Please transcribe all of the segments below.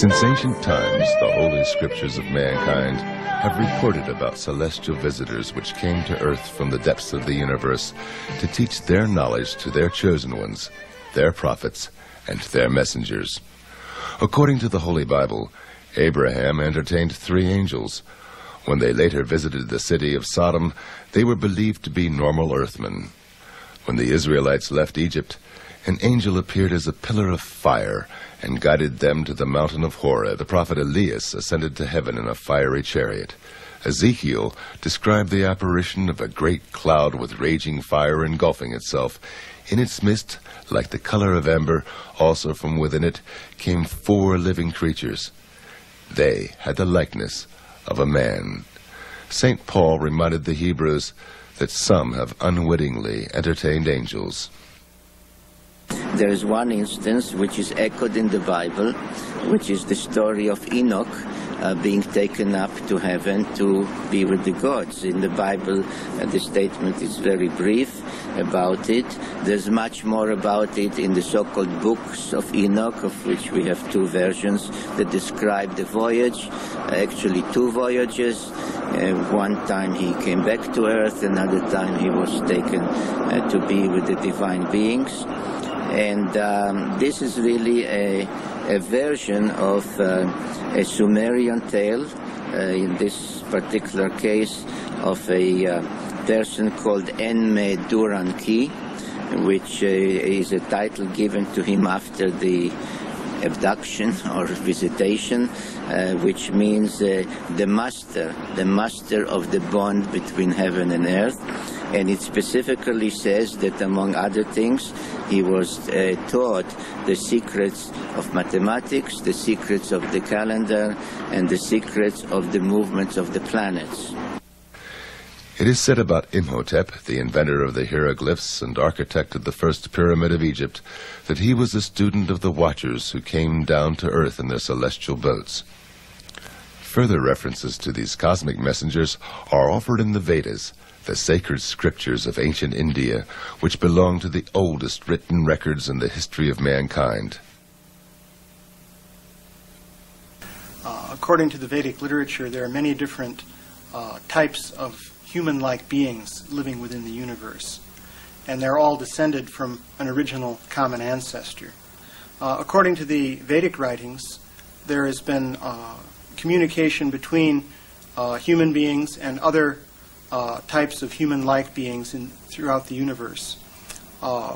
Since ancient times, the holy scriptures of mankind have reported about celestial visitors which came to earth from the depths of the universe to teach their knowledge to their chosen ones, their prophets, and their messengers. According to the Holy Bible, Abraham entertained 3 angels. When they later visited the city of Sodom, they were believed to be normal earthmen. When the Israelites left Egypt, an angel appeared as a pillar of fire and guided them to the mountain of Horeb. The prophet Elias ascended to heaven in a fiery chariot. Ezekiel described the apparition of a great cloud with raging fire engulfing itself. In its midst, like the color of amber, also from within it, came 4 living creatures. They had the likeness of a man. St. Paul reminded the Hebrews that some have unwittingly entertained angels. There is one instance which is echoed in the Bible, which is the story of Enoch being taken up to heaven to be with the gods. In the Bible, the statement is very brief about it. There's much more about it in the so-called books of Enoch, of which we have 2 versions that describe the voyage, actually 2 voyages. One time he came back to earth, another time he was taken to be with the divine beings. And this is really a version of a Sumerian tale, in this particular case of a person called Enme-Duran-Ki, which is a title given to him after the abduction or visitation, which means the master of the bond between heaven and earth. And it specifically says that, among other things, he was taught the secrets of mathematics, the secrets of the calendar, and the secrets of the movements of the planets. It is said about Imhotep, the inventor of the hieroglyphs and architect of the first pyramid of Egypt, that he was a student of the Watchers who came down to earth in their celestial boats. Further references to these cosmic messengers are offered in the Vedas, the sacred scriptures of ancient India, which belong to the oldest written records in the history of mankind. According to the Vedic literature, there are many different types of human-like beings living within the universe, and they're all descended from an original common ancestor. According to the Vedic writings, there has been communication between human beings and other types of human-like beings throughout the universe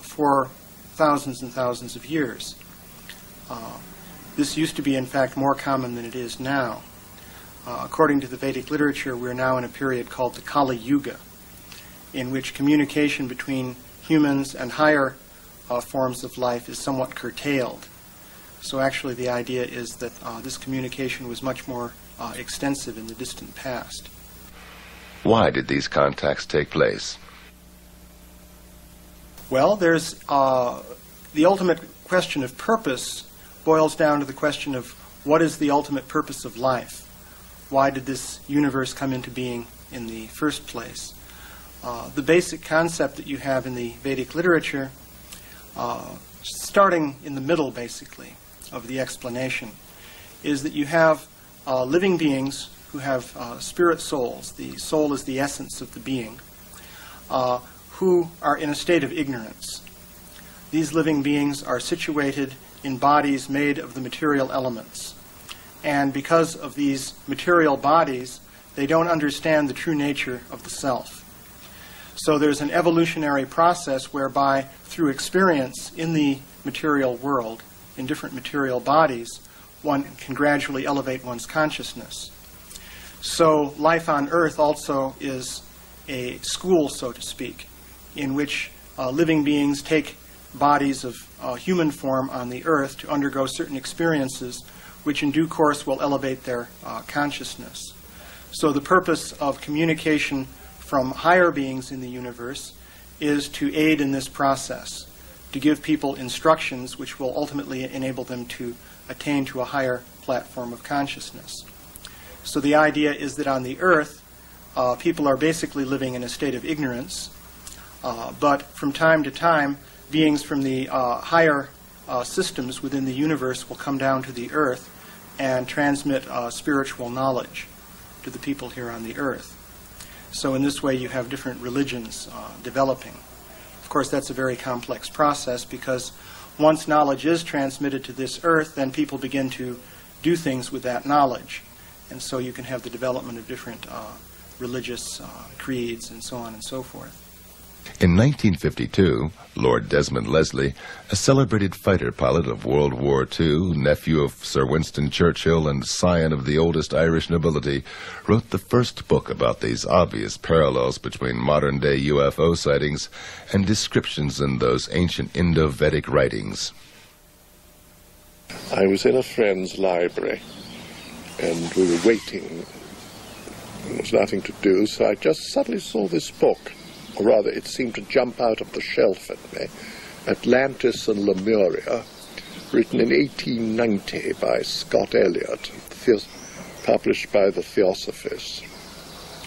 for thousands and thousands of years. This used to be, in fact, more common than it is now. According to the Vedic literature, we're now in a period called the Kali Yuga, in which communication between humans and higher forms of life is somewhat curtailed. So actually the idea is that this communication was much more extensive in the distant past. Why did these contacts take place? Well, there's the ultimate question of purpose boils down to the question of what is the ultimate purpose of life? Why did this universe come into being in the first place? The basic concept that you have in the Vedic literature, starting in the middle, basically, of the explanation, is that you have living beings who have spirit souls. The soul is the essence of the being, who are in a state of ignorance. These living beings are situated in bodies made of the material elements. And because of these material bodies, they don't understand the true nature of the self. So there's an evolutionary process whereby, through experience in the material world, in different material bodies, one can gradually elevate one's consciousness. So life on Earth also is a school, so to speak, in which living beings take bodies of human form on the Earth to undergo certain experiences which in due course will elevate their consciousness. So the purpose of communication from higher beings in the universe is to aid in this process, to give people instructions which will ultimately enable them to attain to a higher platform of consciousness. So the idea is that on the Earth, people are basically living in a state of ignorance, but from time to time, beings from the higher systems within the universe will come down to the Earth and transmit spiritual knowledge to the people here on the earth. So in this way you have different religions developing. Of course, that's a very complex process, because once knowledge is transmitted to this earth, then people begin to do things with that knowledge. And so you can have the development of different religious creeds and so on and so forth. In 1952, Lord Desmond Leslie, a celebrated fighter pilot of World War II, nephew of Sir Winston Churchill and scion of the oldest Irish nobility, wrote the first book about these obvious parallels between modern-day UFO sightings and descriptions in those ancient Indo-Vedic writings. I was in a friend's library, and we were waiting. There was nothing to do, so I just suddenly saw this book. Or rather, it seemed to jump out of the shelf at me, Atlantis and Lemuria, written in 1890 by Scott Elliott, published by the Theosophists,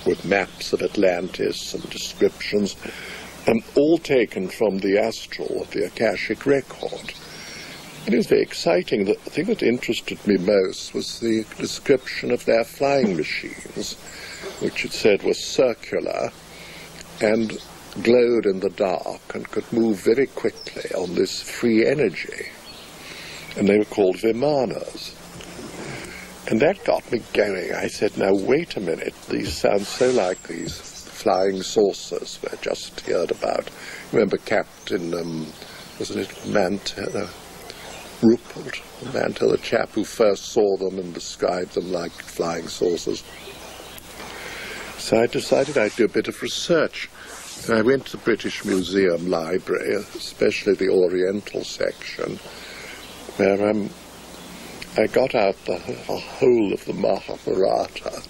with maps of Atlantis and descriptions, all taken from the astral of the Akashic record. It was very exciting. The thing that interested me most was the description of their flying machines, which it said were circular and glowed in the dark and could move very quickly on this free energy. And they were called Vimanas. And that got me going. I said, now wait a minute, these sound so like these flying saucers we just heard about. Remember Captain, wasn't it Mantell, Ruppelt, Mantell, the chap who first saw them and described them like flying saucers. So I decided I'd do a bit of research. And I went to the British Museum Library, especially the Oriental section, where I got out the whole of the Mahabharata.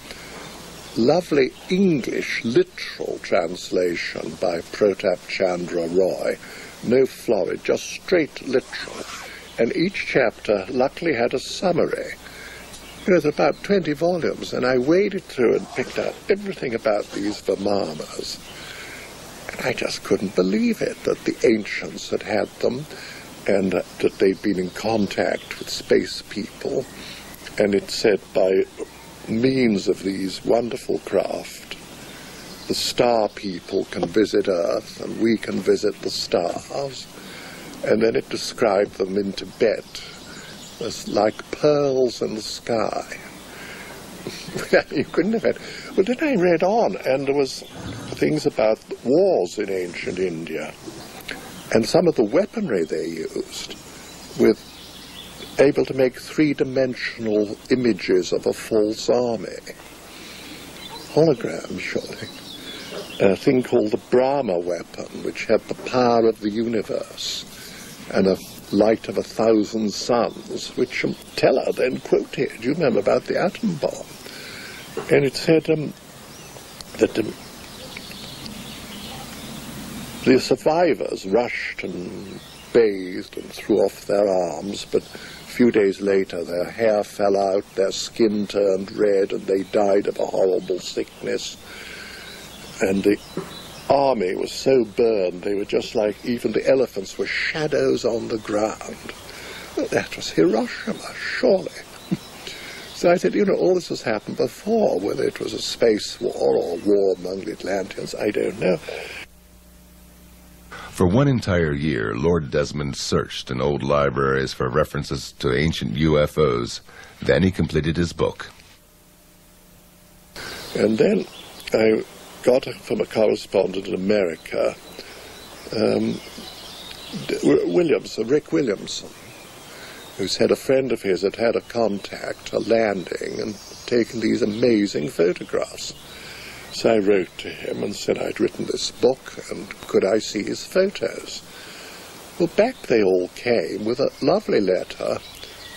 Lovely English literal translation by Pratap Chandra Roy. No florid, just straight literal. And each chapter luckily had a summary. It was about 20 volumes, and I waded through and picked out everything about these Vimanas. And I just couldn't believe it, that the ancients had had them, and that they'd been in contact with space people. And it said by means of these wonderful craft, the star people can visit Earth, and we can visit the stars. And then it described them in Tibet as like pearls in the sky. You couldn't have had... Well, then I read on, and there was things about wars in ancient India, and some of the weaponry they used, with able to make three-dimensional images of a false army. Holograms, surely. A thing called the Brahma weapon, which had the power of the universe, and a light of 1,000 suns, which Teller then quoted. You remember about the atom bomb. And it said that the survivors rushed and bathed and threw off their arms, but a few days later their hair fell out, their skin turned red, and they died of a horrible sickness. And the army was so burned they were just like, even the elephants were shadows on the ground. Well, that was Hiroshima, surely. So I said, you know, all this has happened before, whether it was a space war or a war among the Atlanteans, I don't know. For one entire year, Lord Desmond searched in old libraries for references to ancient UFOs. Then he completed his book. And then I got from a correspondent in America, Rick Williamson, who said a friend of his had had a contact, a landing, and taken these amazing photographs. So I wrote to him and said I'd written this book, and could I see his photos? Well, back they all came with a lovely letter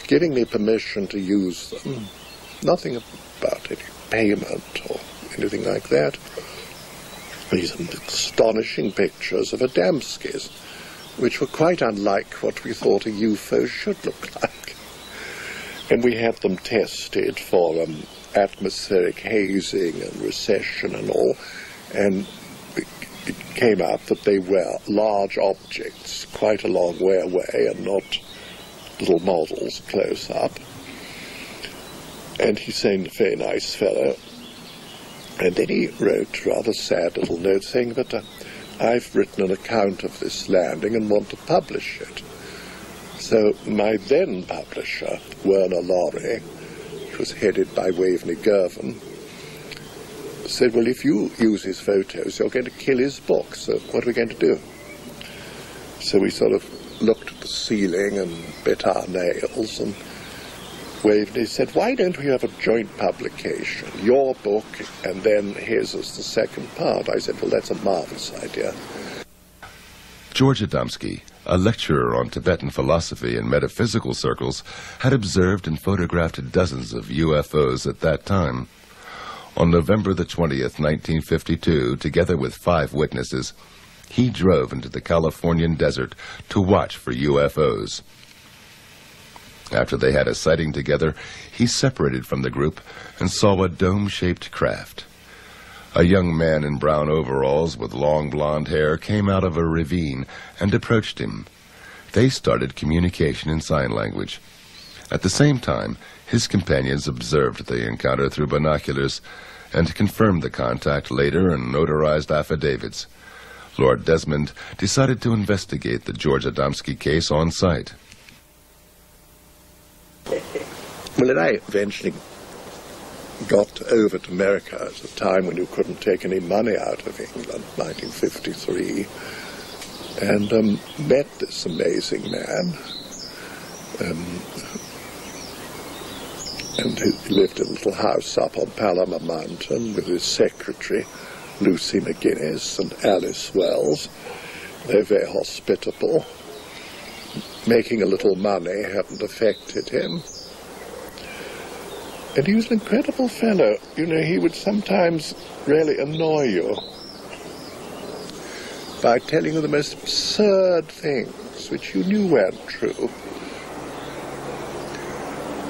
giving me permission to use them. Nothing about any payment or anything like that. These astonishing pictures of Adamskis, which were quite unlike what we thought a UFO should look like. And we had them tested for atmospheric hazing and recession and all, and it came out that they were large objects quite a long way away and not little models close up. And he seemed a very nice fellow. And then he wrote a rather sad little note saying that I've written an account of this landing and want to publish it. So my then publisher, Werner Lorry, which was headed by Waveney Girvan, said, well, if you use his photos, you're going to kill his book, so what are we going to do? So we sort of looked at the ceiling and bit our nails, and Waveney said, why don't we have a joint publication, your book and then his as the second part? I said, well, that's a marvelous idea. George Adamski, a lecturer on Tibetan philosophy in metaphysical circles, had observed and photographed dozens of UFOs at that time. On November the 20th, 1952, together with 5 witnesses, he drove into the Californian desert to watch for UFOs. After they had a sighting together, he separated from the group and saw a dome-shaped craft. A young man in brown overalls with long blonde hair came out of a ravine and approached him. They started communication in sign language. At the same time, his companions observed the encounter through binoculars and confirmed the contact later in notarized affidavits. Lord Desmond decided to investigate the George Adamski case on site. Well, and I eventually got over to America at a time when you couldn't take any money out of England, 1953, and met this amazing man. And he lived in a little house up on Palomar Mountain with his secretary, Lucy McGuinness, and Alice Wells. They were very hospitable. Making a little money hadn't affected him. And he was an incredible fellow. You know, he would sometimes really annoy you by telling you the most absurd things which you knew weren't true.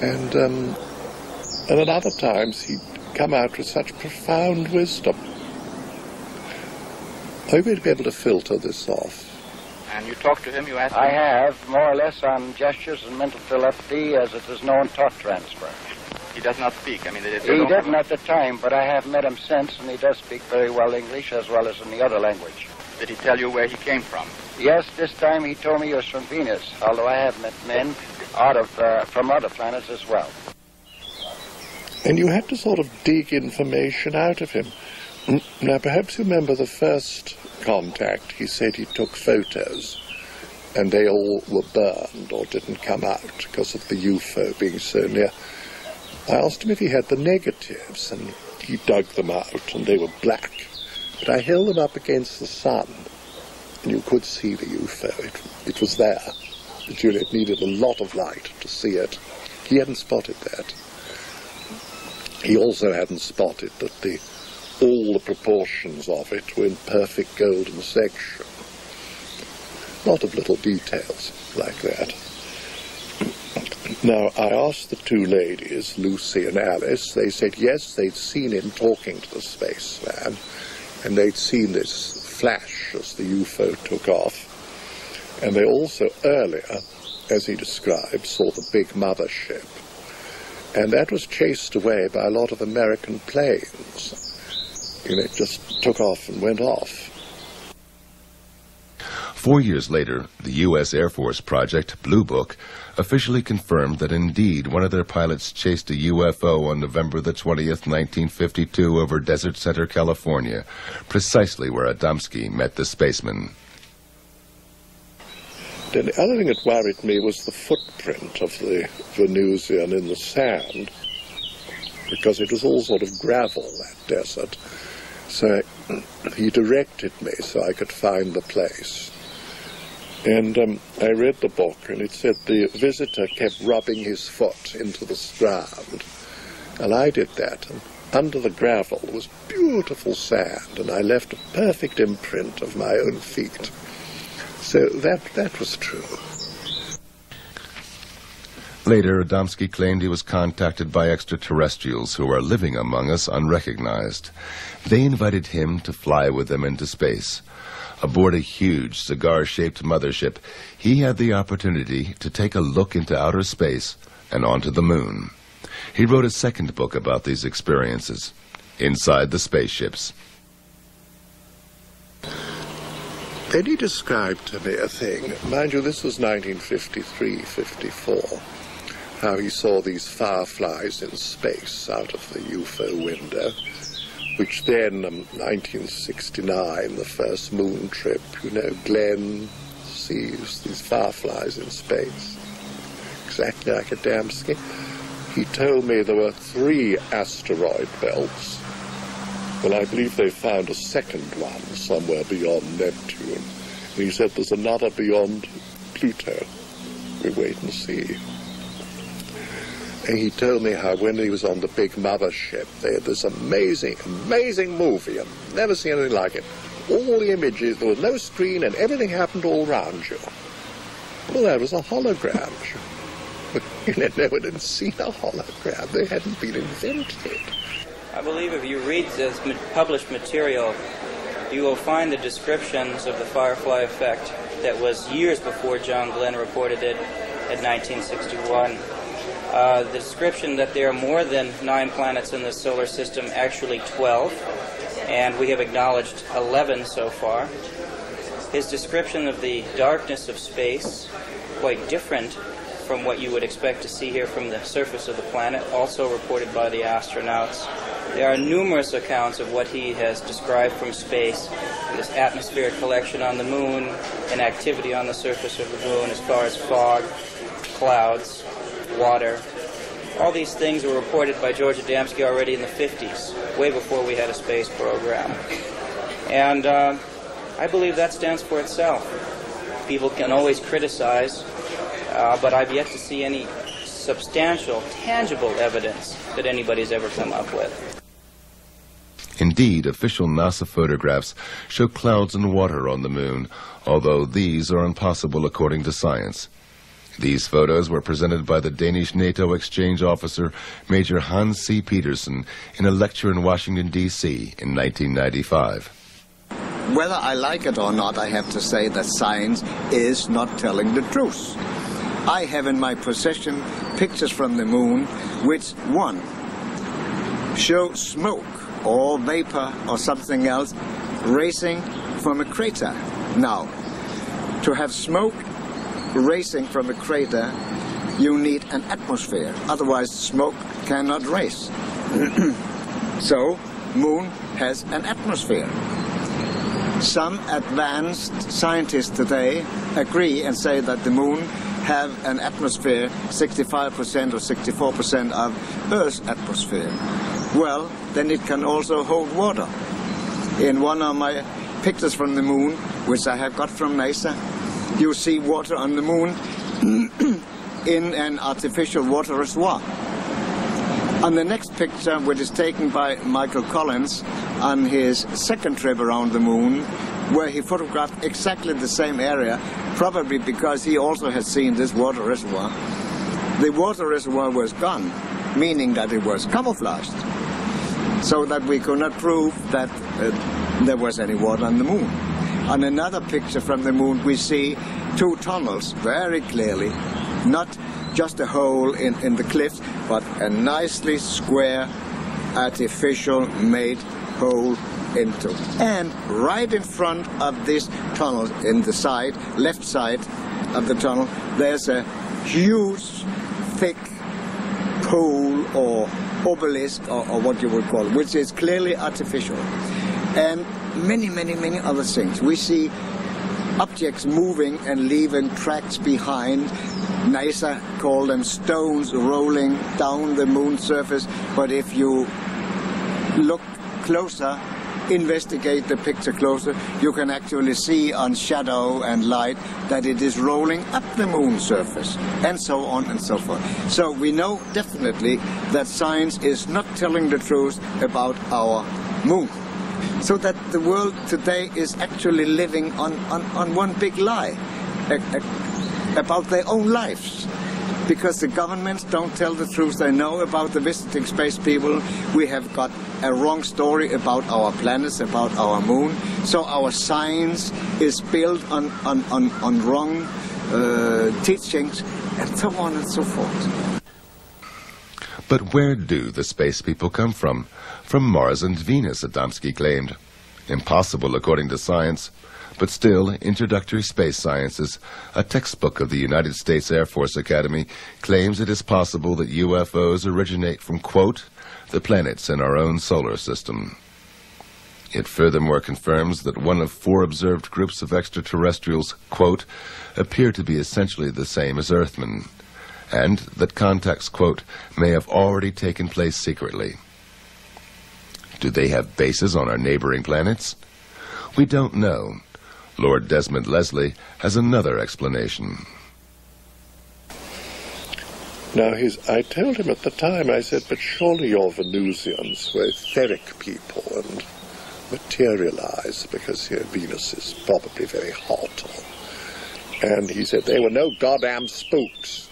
And at other times he'd come out with such profound wisdom. Are you going to be able to filter this off? And you talked to him, you asked him? I have, more or less on gestures and mental telepathy as it is known talk transfer. He does not speak. I mean, he didn't at the time, but I have met him since, and he does speak very well English as well as in the other language. Did he tell you where he came from? Yes, this time he told me he was from Venus, although I have met men from other planets as well. And you had to sort of dig information out of him. Now, perhaps you remember the first contact, he said he took photos, and they all were burned or didn't come out because of the UFO being so near. I asked him if he had the negatives, and he dug them out, and they were black. But I held them up against the sun, and you could see the UFO. It was there. But it needed a lot of light to see it. He hadn't spotted that. He also hadn't spotted that all the proportions of it were in perfect golden section. A lot of little details like that. Now, I asked the 2 ladies, Lucy and Alice. They said yes, they'd seen him talking to the spaceman, and they'd seen this flash as the UFO took off. And they also earlier, as he described, saw the big mothership. And that was chased away by a lot of American planes. You know, it just took off and went off. 4 years later, the U.S. Air Force project, Blue Book, officially confirmed that indeed one of their pilots chased a UFO on November the 20th, 1952 over Desert Center, California, precisely where Adamski met the spaceman. Then the other thing that worried me was the footprint of the Venusian in the sand, because it was all sort of gravel, that desert. So he directed me so I could find the place. And I read the book, and it said the visitor kept rubbing his foot into the ground. And I did that, and under the gravel was beautiful sand, and I left a perfect imprint of my own feet. So that was true. Later, Adamski claimed he was contacted by extraterrestrials who are living among us unrecognized. They invited him to fly with them into space. Aboard a huge cigar-shaped mothership, he had the opportunity to take a look into outer space and onto the moon. He wrote a second book about these experiences, Inside the Spaceships. Then he described to me a thing, mind you, this was 1953-54, how he saw these fireflies in space out of the UFO window, which then, 1969, the first moon trip, you know, Glenn sees these fireflies in space, exactly like a damn skin. He told me there were 3 asteroid belts. Well, I believe they found a second one somewhere beyond Neptune. And he said there's another beyond Pluto. We wait and see. And he told me how when he was on the big mothership, they had this amazing, amazing movie. I've never seen anything like it. All the images, there was no screen, and everything happened all around you. Well, that was a hologram. But you know, no one had seen a hologram. They hadn't been invented. I believe if you read this published material, you will find the descriptions of the firefly effect that was years before John Glenn reported it in 1961. The description that there are more than 9 planets in the solar system, actually 12, and we have acknowledged 11 so far. His description of the darkness of space, quite different from what you would expect to see here from the surface of the planet, also reported by the astronauts. There are numerous accounts of what he has described from space, this atmospheric collection on the moon, and activity on the surface of the moon as far as fog, clouds, water. All these things were reported by George Adamski already in the 50s, way before we had a space program. And I believe that stands for itself. People can always criticize, but I've yet to see any substantial, tangible evidence that anybody's ever come up with. Indeed, official NASA photographs show clouds and water on the moon, although these are impossible according to science. These photos were presented by the Danish NATO exchange officer, Major Hans C. Petersen, in a lecture in Washington, D.C. in 1995. Whether I like it or not, I have to say that science is not telling the truth. I have in my possession pictures from the moon which, one, show smoke or vapor or something else racing from a crater. Now, to have smoke racing from a crater, you need an atmosphere. Otherwise, smoke cannot race. So, moon has an atmosphere. Some advanced scientists today agree and say that the moon have an atmosphere 65% or 64% of Earth's atmosphere. Well, then it can also hold water. In one of my pictures from the moon, which I have got from NASA, you see water on the moon in an artificial water reservoir. On the next picture, which is taken by Michael Collins on his second trip around the moon, where he photographed exactly the same area, probably because he also had seen this water reservoir. The water reservoir was gone, meaning that it was camouflaged, so that we could not prove that there was any water on the moon. On another picture from the moon, we see 2 tunnels very clearly, not just a hole in the cliffs, but a nicely square, artificial made hole into. And right in front of this tunnel, in the side, left side of the tunnel, there's a huge, thick pole or obelisk, or what you would call it, which is clearly artificial. And many, many, many other things. We see objects moving and leaving tracks behind. NASA called them stones rolling down the moon's surface, but if you look closer, investigate the picture closer, you can actually see on shadow and light that it is rolling up the moon's surface, and so on and so forth. So we know definitely that science is not telling the truth about our moon. So that the world today is actually living on one big lie about their own lives. Because the governments don't tell the truth they know about the visiting space people. We have got a wrong story about our planets, about our moon. So our science is built on wrong teachings, and so on and so forth. But where do the space people come from? From Mars and Venus, Adamski claimed. Impossible according to science, but still, Introductory Space Sciences, a textbook of the United States Air Force Academy, claims it is possible that UFOs originate from, quote, the planets in our own solar system. It furthermore confirms that one of 4 observed groups of extraterrestrials, quote, appear to be essentially the same as Earthmen, and that contacts, quote, may have already taken place secretly. Do they have bases on our neighboring planets? We don't know. Lord Desmond Leslie has another explanation. Now, I told him at the time, I said, but surely your Venusians were etheric people and materialize because here Venus is probably very hot. And he said, they were no goddamn spooks.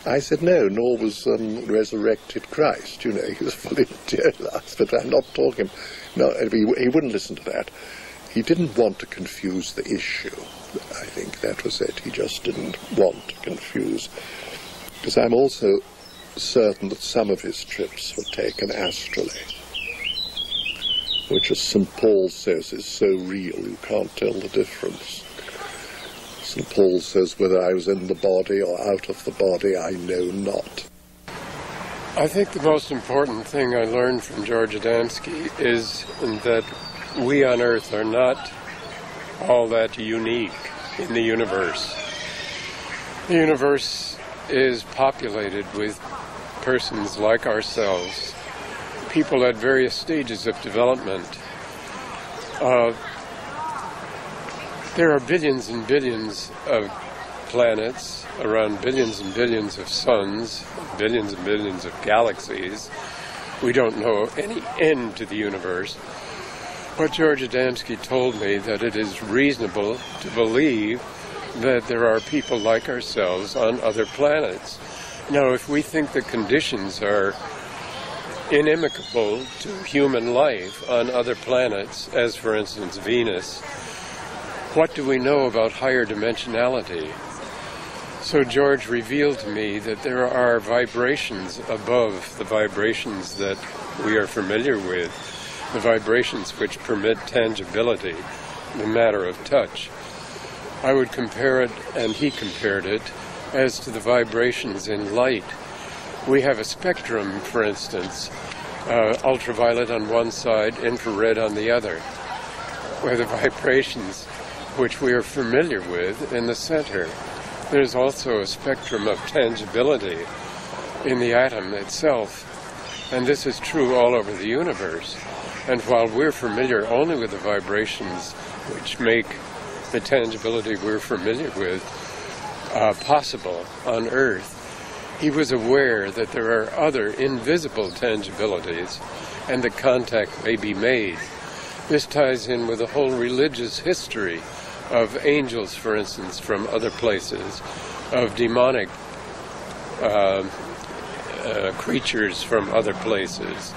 I said, no, nor was resurrected Christ. You know, he was fully materialized, but I'm not talking. No, he wouldn't listen to that. He didn't want to confuse the issue. I think that was it. He just didn't want to confuse. Because I'm also certain that some of his trips were taken astrally, which, as St. Paul says, is so real you can't tell the difference. St. Paul says, whether I was in the body or out of the body, I know not. I think the most important thing I learned from George Adamski is that we on Earth are not all that unique in the universe. The universe is populated with persons like ourselves, people at various stages of development. There are billions and billions of planets, around billions and billions of suns, billions and billions of galaxies. We don't know any end to the universe. But George Adamski told me that it is reasonable to believe that there are people like ourselves on other planets. Now, if we think the conditions are inimical to human life on other planets, as for instance Venus, what do we know about higher dimensionality? So George revealed to me that there are vibrations above the vibrations that we are familiar with, the vibrations which permit tangibility, the matter of touch. I would compare it, and he compared it, as to the vibrations in light. We have a spectrum, for instance, ultraviolet on one side, infrared on the other, where the vibrations which we are familiar with in the center. There's also a spectrum of tangibility in the atom itself, and this is true all over the universe. And while we're familiar only with the vibrations which make the tangibility we're familiar with possible on Earth, he was aware that there are other invisible tangibilities and that contact may be made. This ties in with the whole religious history of angels, for instance, from other places, of demonic creatures from other places.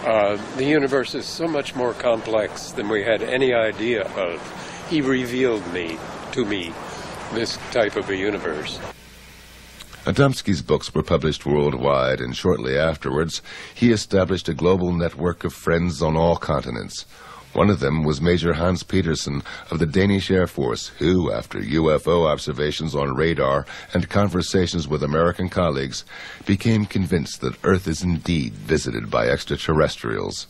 The universe is so much more complex than we had any idea of. He revealed to me this type of a universe. Adamski's books were published worldwide, and shortly afterwards, he established a global network of friends on all continents. One of them was Major Hans Petersen of the Danish Air Force, who, after UFO observations on radar and conversations with American colleagues, became convinced that Earth is indeed visited by extraterrestrials.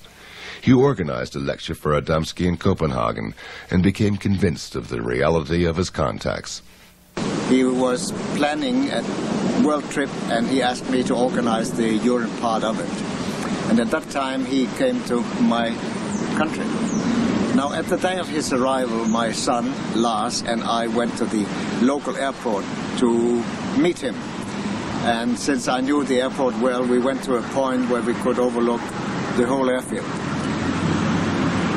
He organized a lecture for Adamski in Copenhagen and became convinced of the reality of his contacts. He was planning a world trip, and he asked me to organize the Europe part of it. And at that time, he came to my country. Now, at the day of his arrival, my son, Lars, and I went to the local airport to meet him. And since I knew the airport well, we went to a point where we could overlook the whole airfield.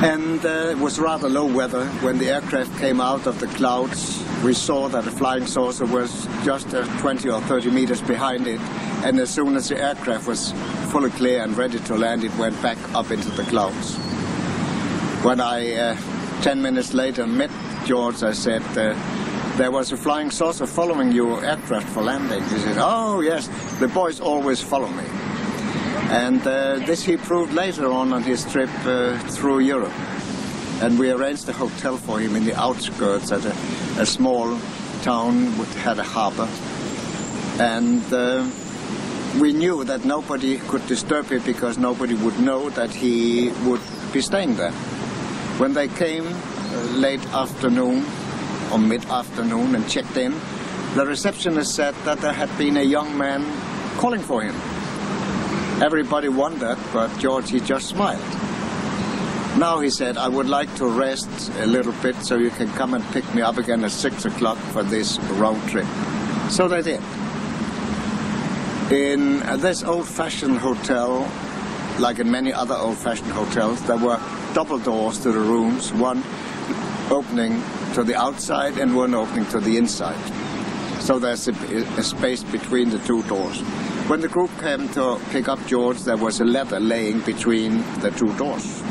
And it was rather low weather. When the aircraft came out of the clouds, we saw that a flying saucer was just 20 or 30 meters behind it. And as soon as the aircraft was fully clear and ready to land, it went back up into the clouds. When I, 10 minutes later, met George, I said, there was a flying saucer following your aircraft for landing. He said, oh, yes, the boys always follow me. And this he proved later on his trip through Europe. And we arranged a hotel for him in the outskirts at a small town which had a harbor. And we knew that nobody could disturb him because nobody would know that he would be staying there. When they came late afternoon or mid-afternoon and checked in, the receptionist said that there had been a young man calling for him. Everybody wondered, but George, he just smiled. Now, he said, I would like to rest a little bit so you can come and pick me up again at 6 o'clock for this road trip. So they did. In this old-fashioned hotel, like in many other old-fashioned hotels, there were double doors to the rooms, one opening to the outside and one opening to the inside. So there's a space between the two doors. When the group came to pick up George, there was a letter laying between the two doors.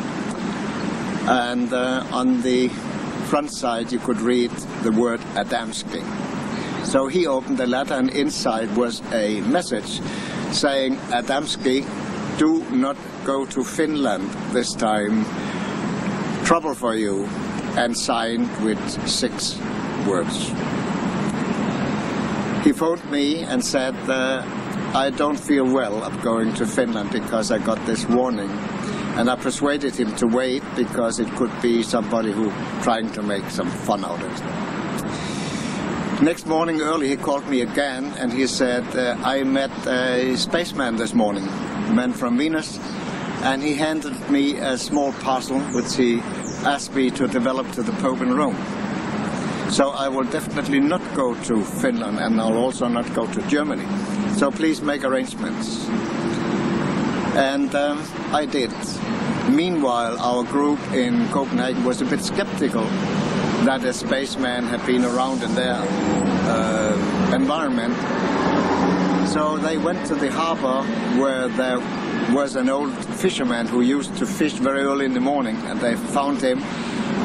And on the front side you could read the word Adamski. So he opened the letter, and inside was a message saying, Adamski, do not go to Finland this time. Trouble for you. And signed with 6 words. He phoned me and said, I don't feel well of going to Finland because I got this warning. And I persuaded him to wait because it could be somebody who trying to make some fun out of it. Next morning early he called me again and he said, I met a spaceman this morning, a man from Venus, and he handed me a small parcel which he asked me to develop to the Pope in Rome. So I will definitely not go to Finland, and I'll also not go to Germany. So please make arrangements. And I did. Meanwhile, our group in Copenhagen was a bit skeptical that a spaceman had been around in their environment. So they went to the harbor where there was an old fisherman who used to fish very early in the morning, and they found him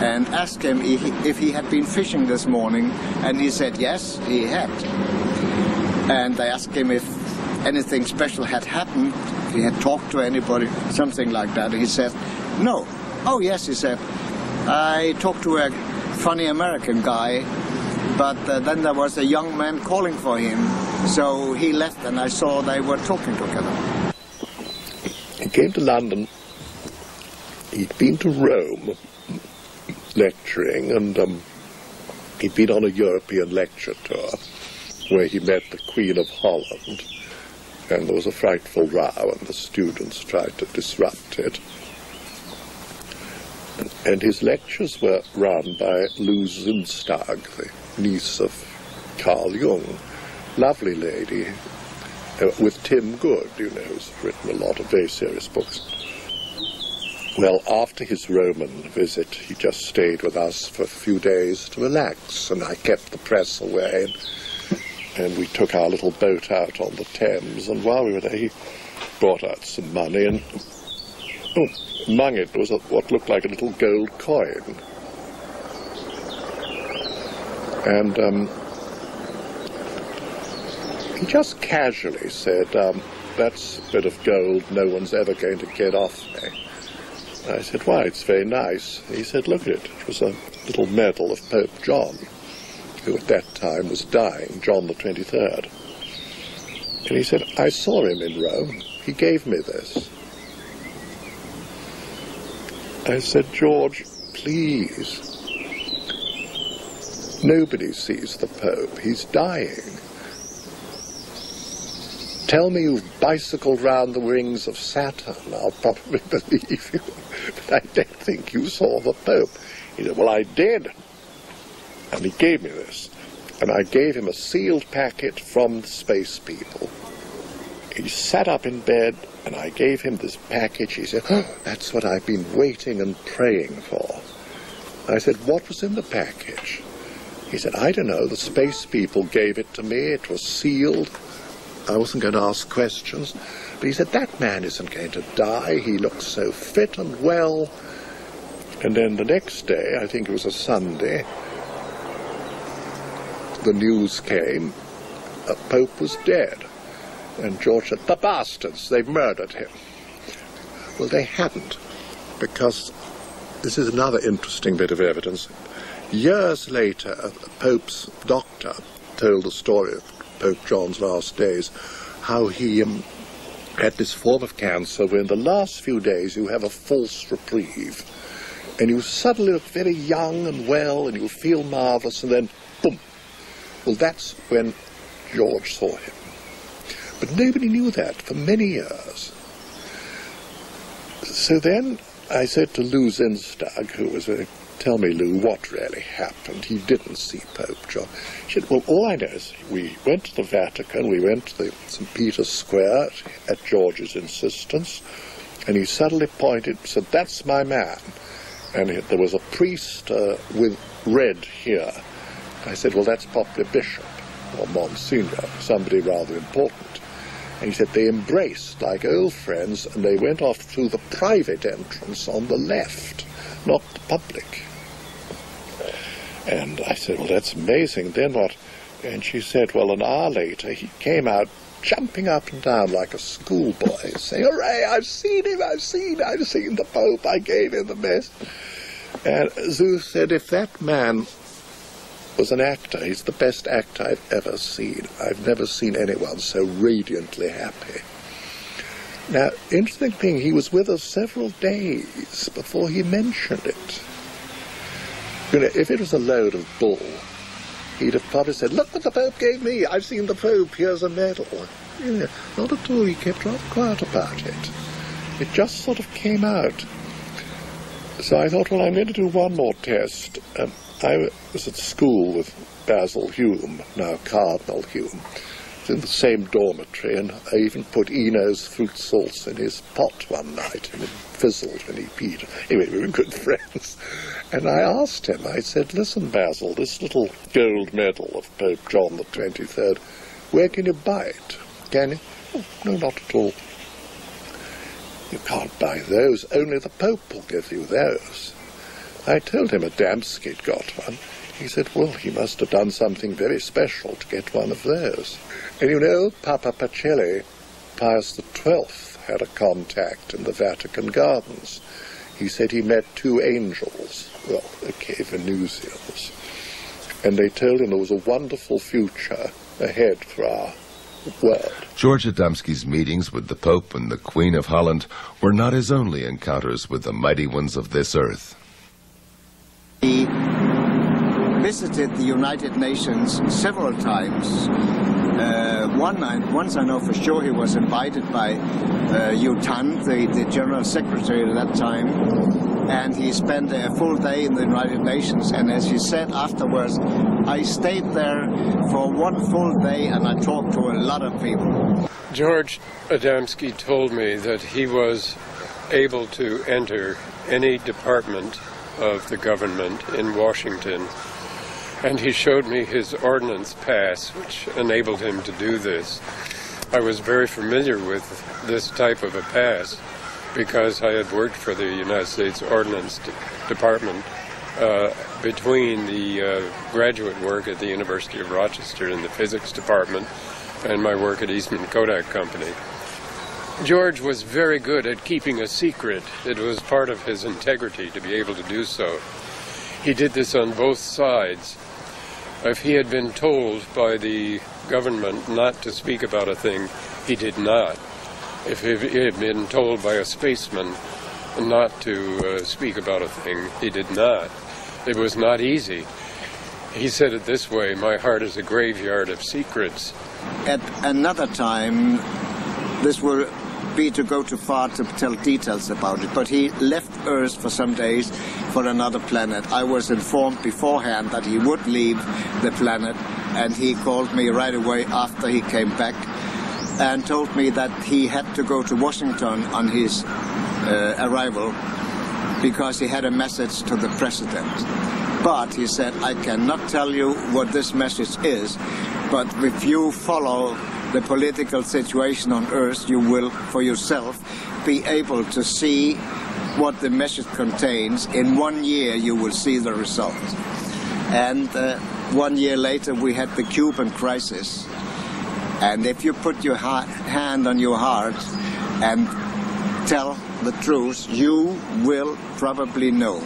and asked him if he had been fishing this morning, and he said yes, he had. And they asked him if anything special had happened, if he had talked to anybody, something like that. And he said, no. Oh yes, he said, I talked to a funny American guy, but then there was a young man calling for him, so he left and I saw they were talking together. He came to London. He'd been to Rome lecturing, and he'd been on a European lecture tour where he met the Queen of Holland, and there was a frightful row and the students tried to disrupt it. And his lectures were run by Lou Zimstag, the niece of Carl Jung, lovely lady, with Tim Good, you know, who's written a lot of very serious books. Well, after his Roman visit, he just stayed with us for a few days to relax, and I kept the press away, and we took our little boat out on the Thames, and while we were there, he brought out some money, and among it was what looked like a little gold coin. And he just casually said, that's a bit of gold no one's ever going to get off me. I said, why, it's very nice. He said, look at it. It was a little medal of Pope John, who at that time was dying, John the 23rd. And he said, I saw him in Rome. He gave me this. I said, George, please. Nobody sees the Pope. He's dying. Tell me you've bicycled round the rings of Saturn, I'll probably believe you. But I don't think you saw the Pope. He said, well, I did. And he gave me this. And I gave him a sealed packet from the space people. He sat up in bed, and I gave him this package. He said, oh, that's what I've been waiting and praying for. I said, what was in the package? He said, I don't know. The space people gave it to me. It was sealed. I wasn't going to ask questions, but he said, that man isn't going to die. He looks so fit and well. And then the next day, I think it was a Sunday, the news came, a Pope was dead. And George said, the bastards, they've murdered him. Well, they hadn't, because this is another interesting bit of evidence. Years later, the Pope's doctor told the story of Pope John's last days, how he had this form of cancer where in the last few days you have a false reprieve. And you suddenly look very young and well, and you feel marvellous, and then, boom. Well, that's when George saw him. But nobody knew that for many years. So then I said to Lou Zinstag, who was tell me, Lou, what really happened? He didn't see Pope John. She said, well, all I know is we went to the Vatican, we went to the St. Peter's Square at George's insistence, and he suddenly pointed and said, that's my man. And there was a priest with red here. I said, well, that's probably a bishop or Monsignor, somebody rather important. And he said they embraced like old friends, and they went off through the private entrance on the left, not the public. And I said, well, that's amazing. Then what? And she said, well, an hour later, he came out jumping up and down like a schoolboy, saying, hooray, I've seen him, I've seen the Pope, I gave him the best. And Zeus said, if that man was an actor, he's the best actor I've ever seen. I've never seen anyone so radiantly happy. Now, interesting thing, he was with us several days before he mentioned it. You know, if it was a load of bull, he'd have probably said, look what the Pope gave me, I've seen the Pope, here's a medal. You know, not at all, he kept rather quiet about it. It just sort of came out. So I thought, well, I'm going to do one more test. I was at school with Basil Hume, now Cardinal Hume. He was in the same dormitory, and I even put Eno's fruit salts in his pot one night, and it fizzled when he peed. Anyway, we were good friends. And I asked him, I said, listen, Basil, this little gold medal of Pope John the 23rd, where can you buy it? Can you? Oh, no, not at all. You can't buy those, only the Pope will give you those. I told him Adamski'd got one. He said, well, he must have done something very special to get one of those. And you know, Papa Pacelli, Pius XII, had a contact in the Vatican gardens. He said he met two angels, well, okay, Venusians, and they told him there was a wonderful future ahead for our world. George Adamski's meetings with the Pope and the Queen of Holland were not his only encounters with the mighty ones of this earth. He visited the United Nations several times. Once I know for sure he was invited by U Thant, the General Secretary at that time, and he spent a full day in the United Nations, and as he said afterwards, I stayed there for one full day and I talked to a lot of people. George Adamski told me that he was able to enter any department of the government in Washington, and he showed me his ordnance pass, which enabled him to do this. I was very familiar with this type of a pass because I had worked for the United States Ordnance Department between the graduate work at the University of Rochester in the physics department and my work at Eastman Kodak Company. George was very good at keeping a secret. It was part of his integrity to be able to do so. He did this on both sides. If he had been told by the government not to speak about a thing, he did not. If he had been told by a spaceman not to speak about a thing, he did not. It was not easy. He said it this way, my heart is a graveyard of secrets. At another time, this will be to go too far to tell details about it, but he left Earth for some days for another planet. I was informed beforehand that he would leave the planet, and he called me right away after he came back and told me that he had to go to Washington on his arrival because he had a message to the president. But he said, I cannot tell you what this message is, but if you follow the political situation on Earth, you will, for yourself, be able to see what the message contains. In 1 year, you will see the result. And 1 year later, we had the Cuban crisis. And if you put your hand on your heart and tell the truth, you will probably know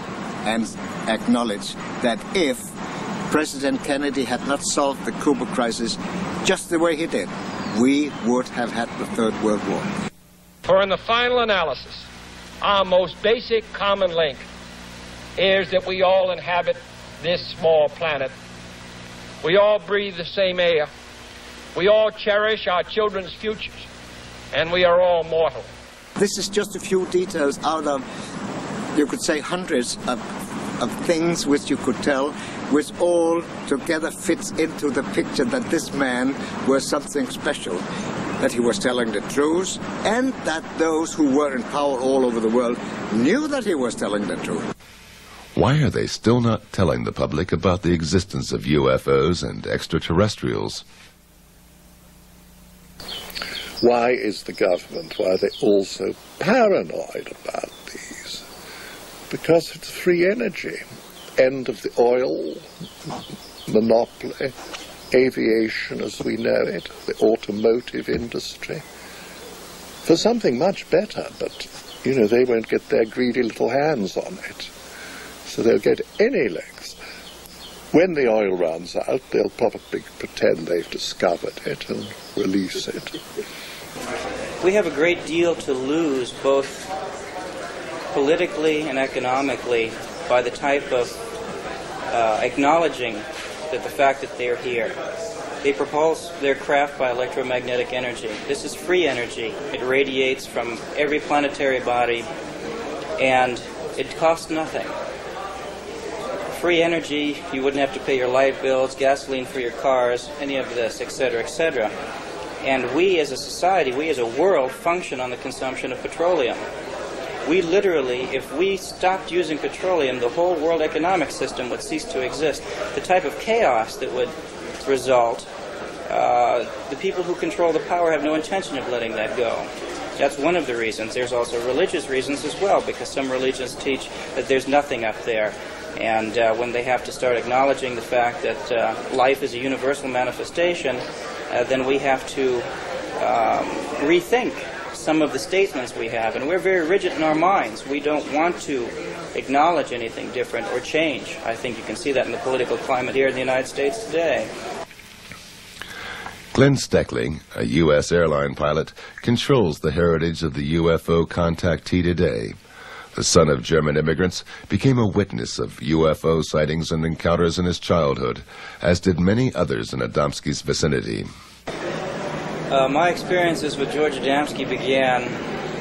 and acknowledge that if President Kennedy had not solved the Cuba crisis just the way he did, we would have had the Third World War. For in the final analysis, our most basic common link is that we all inhabit this small planet. We all breathe the same air. We all cherish our children's futures. And we are all mortal. This is just a few details out of, you could say, hundreds of things which you could tell, which all together fits into the picture that this man was something special, that he was telling the truth, and that those who were in power all over the world knew that he was telling the truth. Why are they still not telling the public about the existence of UFOs and extraterrestrials? Why is the government, why are they all so paranoid about these? Because it's free energy. End of the oil monopoly, aviation as we know it, the automotive industry. For something much better, but, you know, they won't get their greedy little hands on it. So they'll go to any lengths. When the oil runs out, they'll probably pretend they've discovered it and release it. We have a great deal to lose, both politically and economically, by the type of acknowledging that the fact that they're here. They propulse their craft by electromagnetic energy. This is free energy. It radiates from every planetary body, and it costs nothing. Free energy, you wouldn't have to pay your light bills, gasoline for your cars, any of this, etc., etc. And we as a society, we as a world, function on the consumption of petroleum. We literally, if we stopped using petroleum, the whole world economic system would cease to exist. The type of chaos that would result, the people who control the power have no intention of letting that go. That's one of the reasons. There's also religious reasons as well, because some religions teach that there's nothing up there. And when they have to start acknowledging the fact that life is a universal manifestation, then we have to rethink some of the statements we have. And we're very rigid in our minds. We don't want to acknowledge anything different or change. I think you can see that in the political climate here in the United States today. Glenn Steckling, a U.S. airline pilot, controls the heritage of the UFO contactee today. The son of German immigrants, became a witness of UFO sightings and encounters in his childhood, as did many others in Adamski's vicinity. My experiences with George Adamski began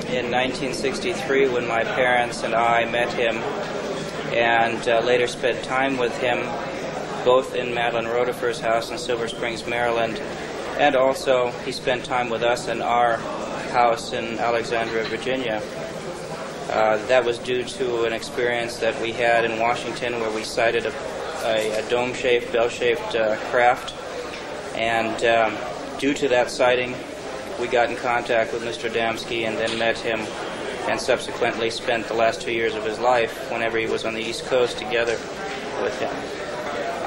in 1963 when my parents and I met him and later spent time with him both in Madeline Rotifer's house in Silver Springs, Maryland, and also he spent time with us in our house in Alexandria, Virginia. That was due to an experience that we had in Washington where we sighted a dome-shaped, bell-shaped craft, and due to that sighting, we got in contact with Mr. Adamski and then met him, and subsequently spent the last 2 years of his life, whenever he was on the East Coast, together with him.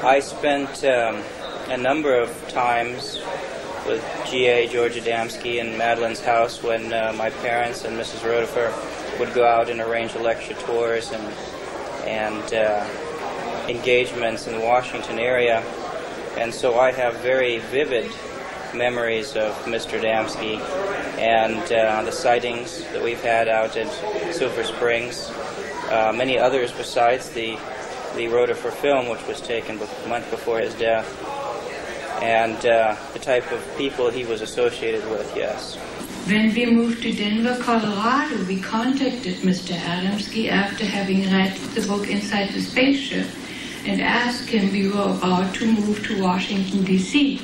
I spent a number of times with G.A. George Adamski in Madeline's house when my parents and Mrs. Rotifer would go out and arrange lecture tours and engagements in the Washington area. And so I have very vivid memories of Mr. Adamski and the sightings that we've had out at Silver Springs. Many others besides the Rotifer film, which was taken a month before his death. And the type of people he was associated with, yes. When we moved to Denver, Colorado, we contacted Mr. Adamski after having read the book Inside the Spaceship and asked him, we were about to move to Washington, D.C.,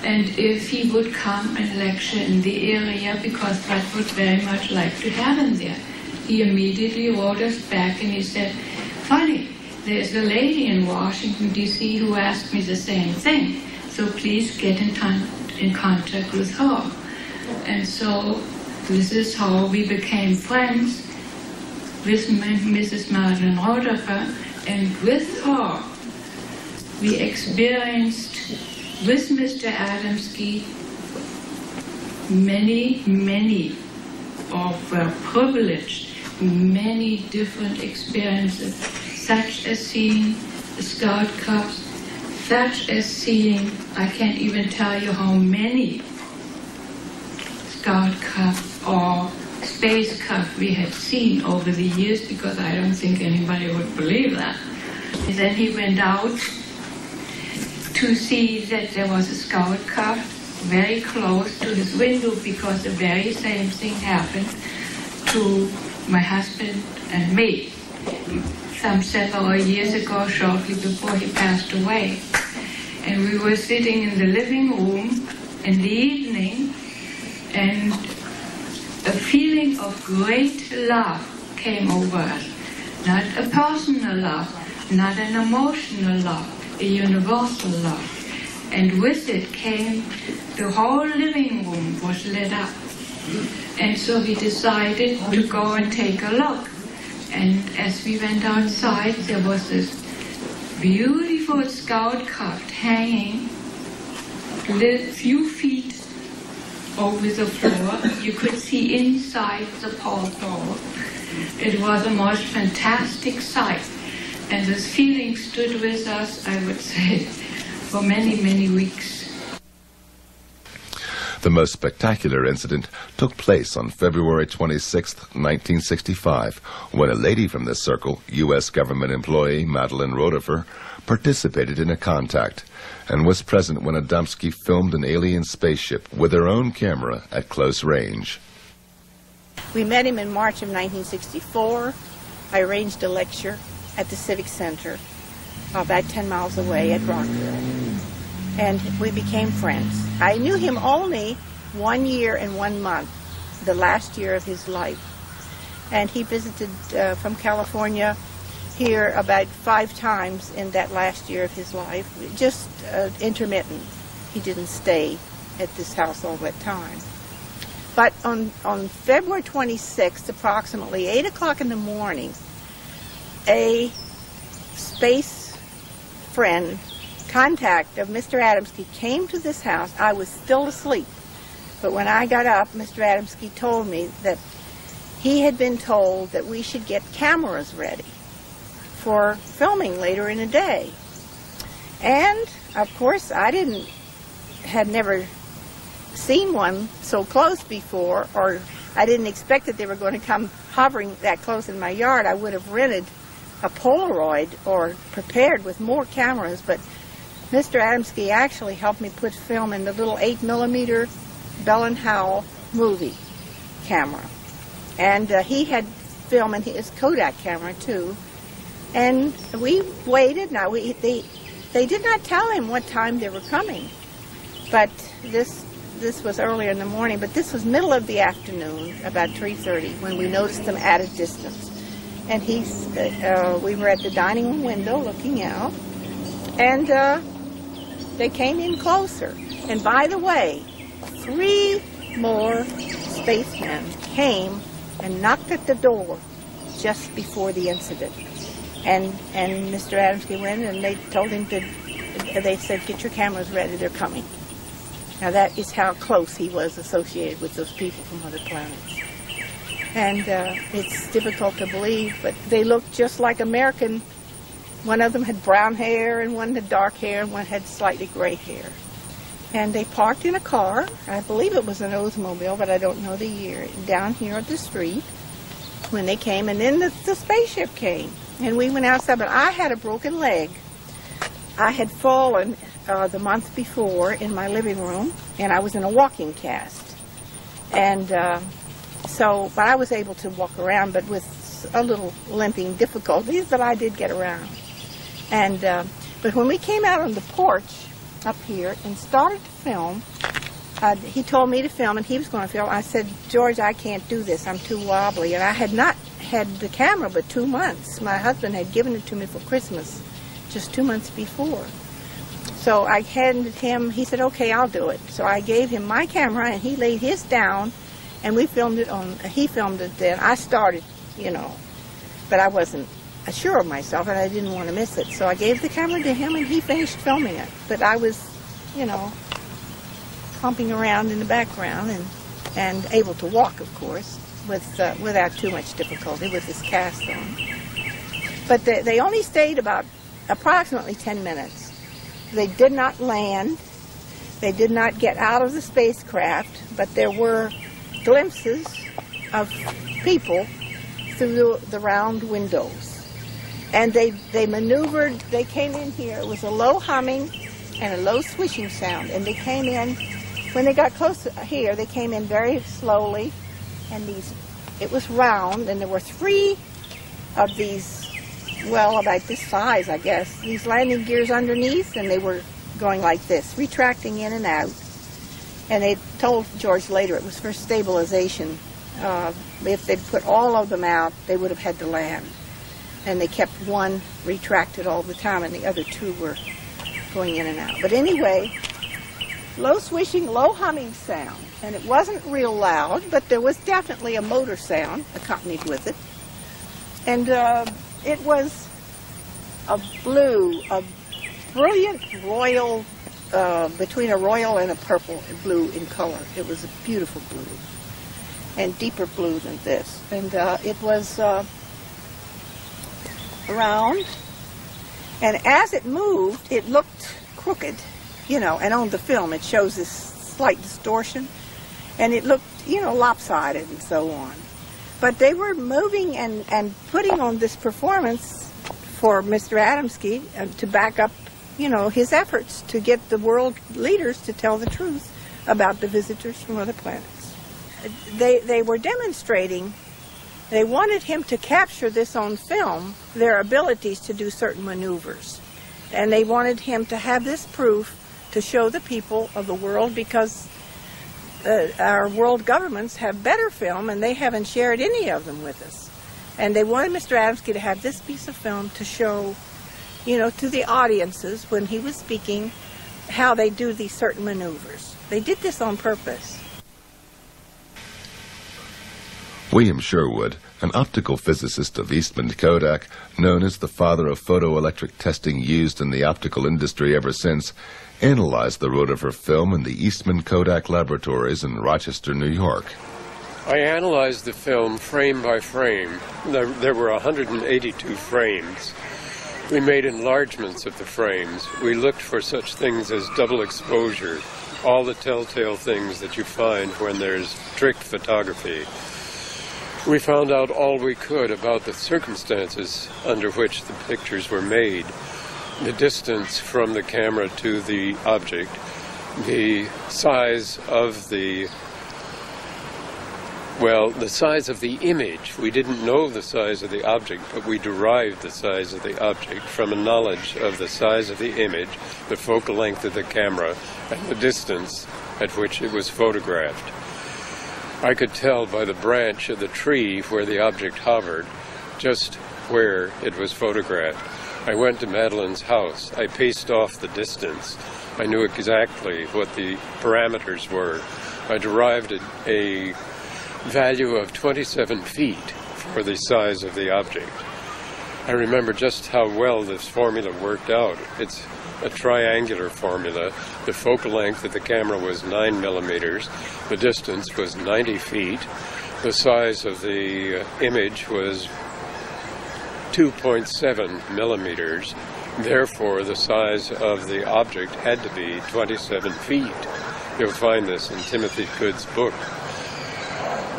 and if he would come and lecture in the area because Brett would very much like to have him there. He immediately wrote us back and he said, funny, there's a lady in Washington, D.C. who asked me the same thing, so please get in contact with her. And so this is how we became friends with Mrs. Madeline Rotifer, and with her we experienced with Mr. Adamski many, many of privileged, many different experiences, such as seeing the Scout Cups, such as seeing, I can't even tell you how many Scout Cups or Space Cups we had seen over the years, because I don't think anybody would believe that. And then he went out to see that there was a Scout Cup very close to his window, because the very same thing happened to my husband and me some several years ago, shortly before he passed away. And we were sitting in the living room in the evening, and a feeling of great love came over us. Not a personal love, not an emotional love, a universal love. And with it came, the whole living room was lit up. And so we decided to go and take a look. And as we went outside, there was this beautiful Scout Cup hanging a few feet over the floor. You could see inside the porthole. It was a most fantastic sight. And this feeling stood with us, I would say, for many, many weeks. The most spectacular incident took place on February 26, 1965, when a lady from this circle, U.S. government employee Madeline Rotifer, participated in a contact and was present when Adamski filmed an alien spaceship with her own camera at close range. We met him in March of 1964. I arranged a lecture at the Civic Center, about 10 miles away at Rockville. And we became friends. I knew him only 1 year and 1 month, the last year of his life. And he visited from California here about 5 times in that last year of his life, just intermittent. He didn't stay at this house all that time. But on February 26th, approximately 8 o'clock in the morning, a space friend, contact of Mr. Adamski, came to this house. I was still asleep, but when I got up, Mr. Adamski told me that he had been told that we should get cameras ready for filming later in the day. And of course, I had never seen one so close before, or I didn't expect that they were going to come hovering that close in my yard. I would have rented a Polaroid or prepared with more cameras, but Mr. Adamski actually helped me put film in the little 8mm Bell & Howell movie camera. And he had film in his Kodak camera too. And we waited. Now, they did not tell him what time they were coming. But this was earlier in the morning, but this was middle of the afternoon, about 3:30, when we noticed them at a distance. And we were at the dining room window looking out, and they came in closer. And by the way, 3 more spacemen came and knocked at the door just before the incident. And Mr. Adamski went, and they told him they said, "Get your cameras ready, they're coming." Now that is how close he was associated with those people from other planets. And it's difficult to believe, but they looked just like American. One of them had brown hair, and one had dark hair, and one had slightly gray hair. And they parked in a car, I believe it was an Oldsmobile, but I don't know the year, down here at the street when they came, and then the spaceship came. And we went outside, but I had a broken leg. I had fallen the month before in my living room, and I was in a walking cast. And but I was able to walk around, but with a little limping difficulties, but I did get around. And but when we came out on the porch up here and started to film, he told me to film, and he was going to film. I said, "George, I can't do this. I'm too wobbly." And I had not had the camera but 2 months. My husband had given it to me for Christmas just 2 months before. So I handed him, he said, "Okay, I'll do it." So I gave him my camera, and he laid his down, and we filmed it he filmed it then. I started, but I wasn't sure of myself, and I didn't want to miss it. So I gave the camera to him, and he finished filming it. But I was, humping around in the background, and and able to walk, of course, without too much difficulty with this cast on. But they only stayed about approximately 10 minutes. They did not land. They did not get out of the spacecraft, but there were glimpses of people through the round windows. And they maneuvered, they came in here. It was a low humming and a low swishing sound. And they came in, when they got close here, they came in very slowly. And it was round, and there were 3 of these, well, about this size, I guess, these landing gears underneath, and they were going like this, retracting in and out. And they told George later it was for stabilization. If they'd put all of them out, they would have had to land. And they kept one retracted all the time, and the other 2 were going in and out. But anyway, low swishing, low humming sound. And it wasn't real loud, but there was definitely a motor sound accompanied with it. And it was a brilliant royal, between a royal and a purple and blue in color. It was a beautiful blue, and deeper blue than this. And it was round, and as it moved, it looked crooked, and on the film it shows this slight distortion, and it looked, lopsided and so on. But they were moving and putting on this performance for Mr. Adamski to back up, his efforts to get the world leaders to tell the truth about the visitors from other planets. They were demonstrating, they wanted him to capture this on film, their abilities to do certain maneuvers. And they wanted him to have this proof to show the people of the world, because our world governments have better film and they haven't shared any of them with us. And they wanted Mr. Adamski to have this piece of film to show, to the audiences when he was speaking, how they do these certain maneuvers. They did this on purpose. William Sherwood, an optical physicist of Eastman Kodak, known as the father of photoelectric testing used in the optical industry ever since, analyzed the rotifer film in the Eastman Kodak laboratories in Rochester, New York. I analyzed the film frame by frame. There were 182 frames. We made enlargements of the frames. We looked for such things as double exposure, all the telltale things that you find when there's trick photography. We found out all we could about the circumstances under which the pictures were made, the distance from the camera to the object, the size of the size of the image. We didn't know the size of the object, but we derived the size of the object from a knowledge of the size of the image, the focal length of the camera, and the distance at which it was photographed. I could tell by the branch of the tree where the object hovered just where it was photographed. I went to Madeline's house. I paced off the distance. I knew exactly what the parameters were. I derived a value of 27 feet for the size of the object. I remember just how well this formula worked out. It's a triangular formula. The focal length of the camera was 9 millimeters. The distance was 90 feet. The size of the image was 2.7 millimeters. Therefore, the size of the object had to be 27 feet. You'll find this in Timothy Good's book.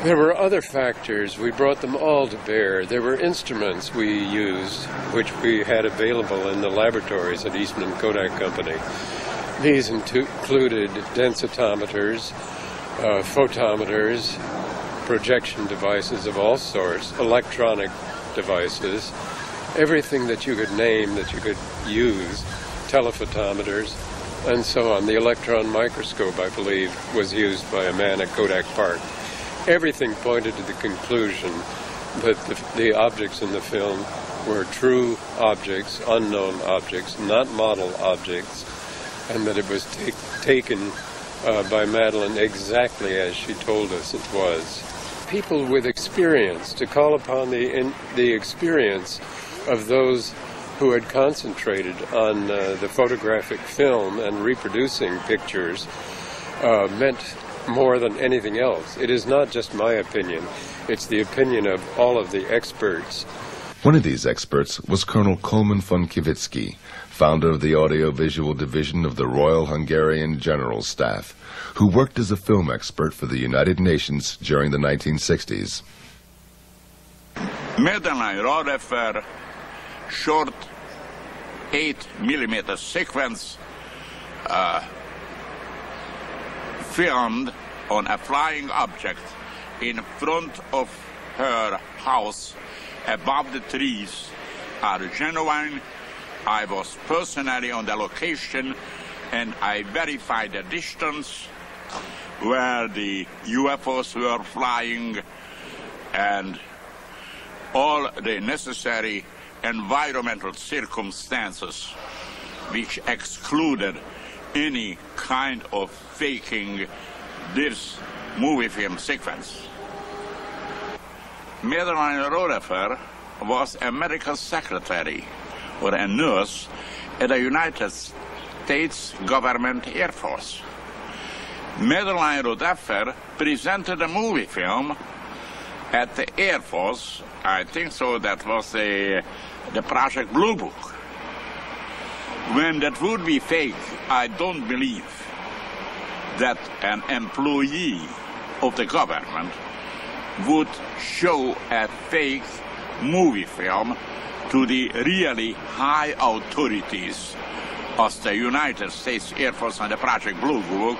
There were other factors. We brought them all to bear. There were instruments we used, which we had available in the laboratories at Eastman Kodak Company. These included densitometers, photometers, projection devices of all sorts, electronic devices, everything that you could name that you could use, telephotometers, and so on. The electron microscope, I believe, was used by a man at Kodak Park. Everything pointed to the conclusion that the objects in the film were true objects, unknown objects, not model objects, and that it was taken by Madeline exactly as she told us it was. People with experience, to call upon the experience of those who had concentrated on the photographic film and reproducing pictures, meant more than anything else. It is not just my opinion. It's the opinion of all of the experts. One of these experts was Colonel Coleman von Kivitsky, founder of the Audiovisual Division of the Royal Hungarian General Staff, who worked as a film expert for the United Nations during the 1960s. Medellin Rodefer short 8mm sequence filmed on a flying object in front of her house above the trees are genuine. I was personally on the location and I verified the distance where the UFOs were flying and all the necessary environmental circumstances which excluded any kind of faking this movie film sequence. Madeline Rodefer was a medical secretary or a nurse at the United States Government Air Force. Madeline Rodefer presented a movie film at the Air Force. I think so, that was the Project Blue Book. When that would be fake, I don't believe that an employee of the government would show a fake movie film to the really high authorities of the United States Air Force and the Project Blue Book,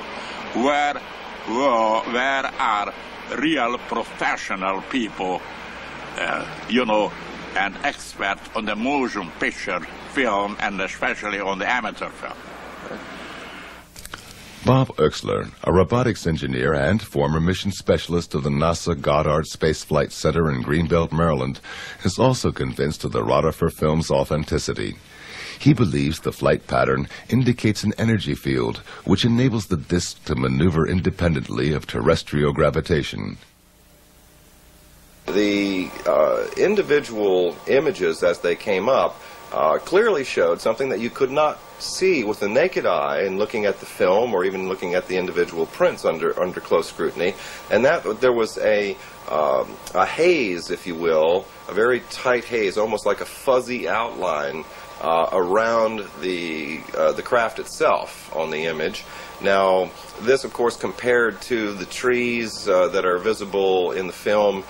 where are real professional people, an expert on the motion picture film and especially on the amateur film. Bob Oechsler, a robotics engineer and former mission specialist of the NASA Goddard Space Flight Center in Greenbelt, Maryland, is also convinced of the Rodefer film's authenticity. He believes the flight pattern indicates an energy field which enables the disk to maneuver independently of terrestrial gravitation. The individual images as they came up clearly showed something that you could not see with the naked eye in looking at the film or even looking at the individual prints under close scrutiny, and that there was a haze, if you will, a very tight haze, almost like a fuzzy outline around the craft itself on the image. Now, this, of course, compared to the trees that are visible in the film,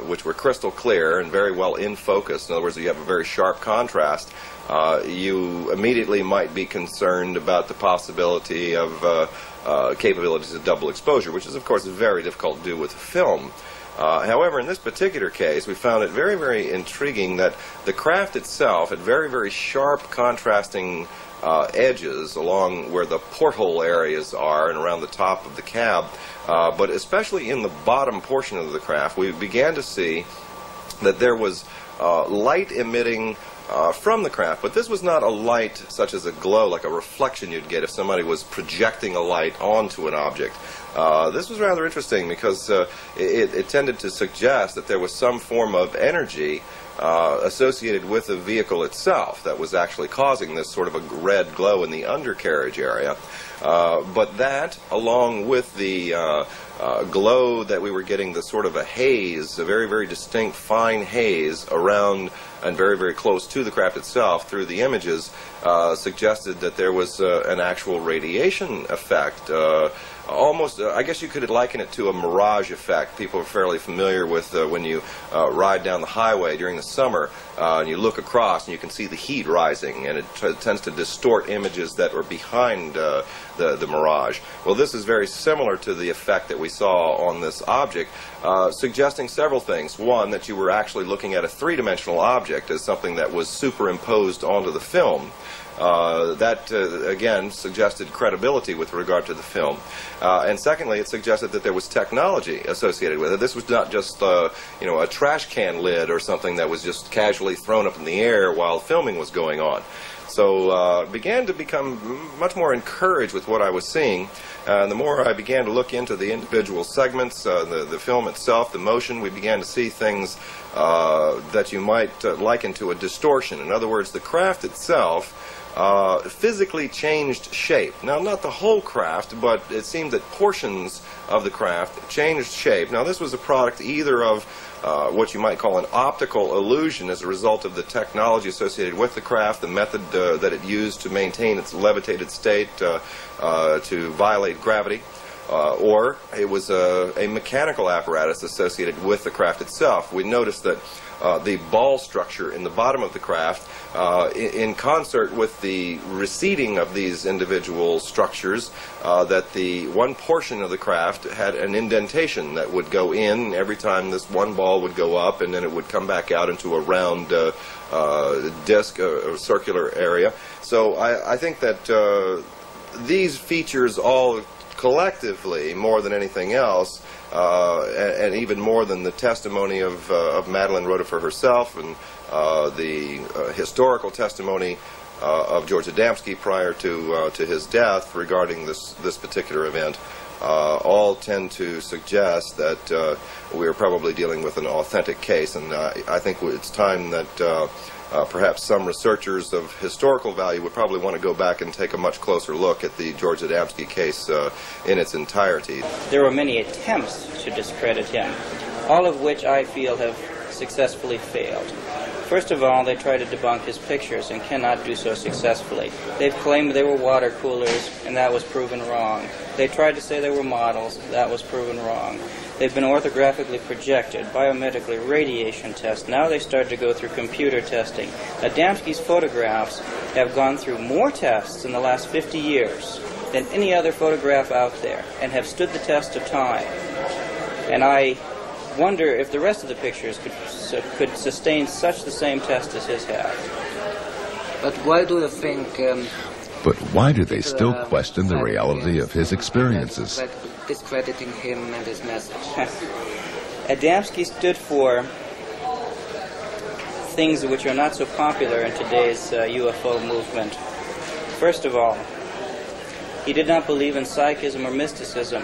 which were crystal clear and very well in focus. In other words, you have a very sharp contrast. You immediately might be concerned about the possibility of capabilities of double exposure, which is, of course, very difficult to do with film. However, in this particular case, we found it very, very intriguing that the craft itself had very, very sharp contrasting edges along where the porthole areas are and around the top of the cab. But especially in the bottom portion of the craft, we began to see that there was light emitting from the craft, but this was not a light such as a glow, like a reflection you'd get if somebody was projecting a light onto an object. This was rather interesting because it tended to suggest that there was some form of energy associated with the vehicle itself that was actually causing this sort of a red glow in the undercarriage area. But that, along with the glow that we were getting, the sort of a haze, a very, very distinct fine haze around and very, very close to the craft itself through the images, suggested that there was an actual radiation effect. Almost, I guess you could liken it to a mirage effect. People are fairly familiar with when you ride down the highway during the summer and you look across and you can see the heat rising, and it tends to distort images that are behind the mirage. Well, this is very similar to the effect that we saw on this object, suggesting several things. One, that you were actually looking at a three-dimensional object as something that was superimposed onto the film. That, again, suggested credibility with regard to the film. And secondly, it suggested that there was technology associated with it. This was not just, a trash can lid or something that was just casually thrown up in the air while filming was going on. So began to become much more encouraged with what I was seeing. The more I began to look into the individual segments, the film itself, the motion, we began to see things that you might liken to a distortion. In other words, the craft itself physically changed shape. Now, not the whole craft, but it seemed that portions of the craft changed shape. Now, this was a product either of what you might call an optical illusion as a result of the technology associated with the craft, the method that it used to maintain its levitated state to violate gravity, or it was a mechanical apparatus associated with the craft itself. We noticed that the ball structure in the bottom of the craft, in concert with the receding of these individual structures, that the one portion of the craft had an indentation that would go in every time this one ball would go up, and then it would come back out into a round disc, a circular area. So I think that these features all collectively, more than anything else, and even more than the testimony of Madeline Rotifer herself and the historical testimony of George Adamski prior to his death regarding this particular event, all tend to suggest that we are probably dealing with an authentic case, and I think it's time that perhaps some researchers of historical value would probably want to go back and take a much closer look at the George Adamski case in its entirety. There were many attempts to discredit him, all of which I feel have successfully failed. First of all, they tried to debunk his pictures and cannot do so successfully. They've claimed they were water coolers, and that was proven wrong. They tried to say they were models, that was proven wrong. They've been orthographically projected, biometrically, radiation tests. Now they start to go through computer testing. Adamski's photographs have gone through more tests in the last 50 years than any other photograph out there, and have stood the test of time. And I wonder if the rest of the pictures could sustain such the same test as his have. But why do you think... But why do they still question the reality of his experiences? Discrediting him and his message. Adamski stood for things which are not so popular in today's UFO movement. First of all, he did not believe in psychism or mysticism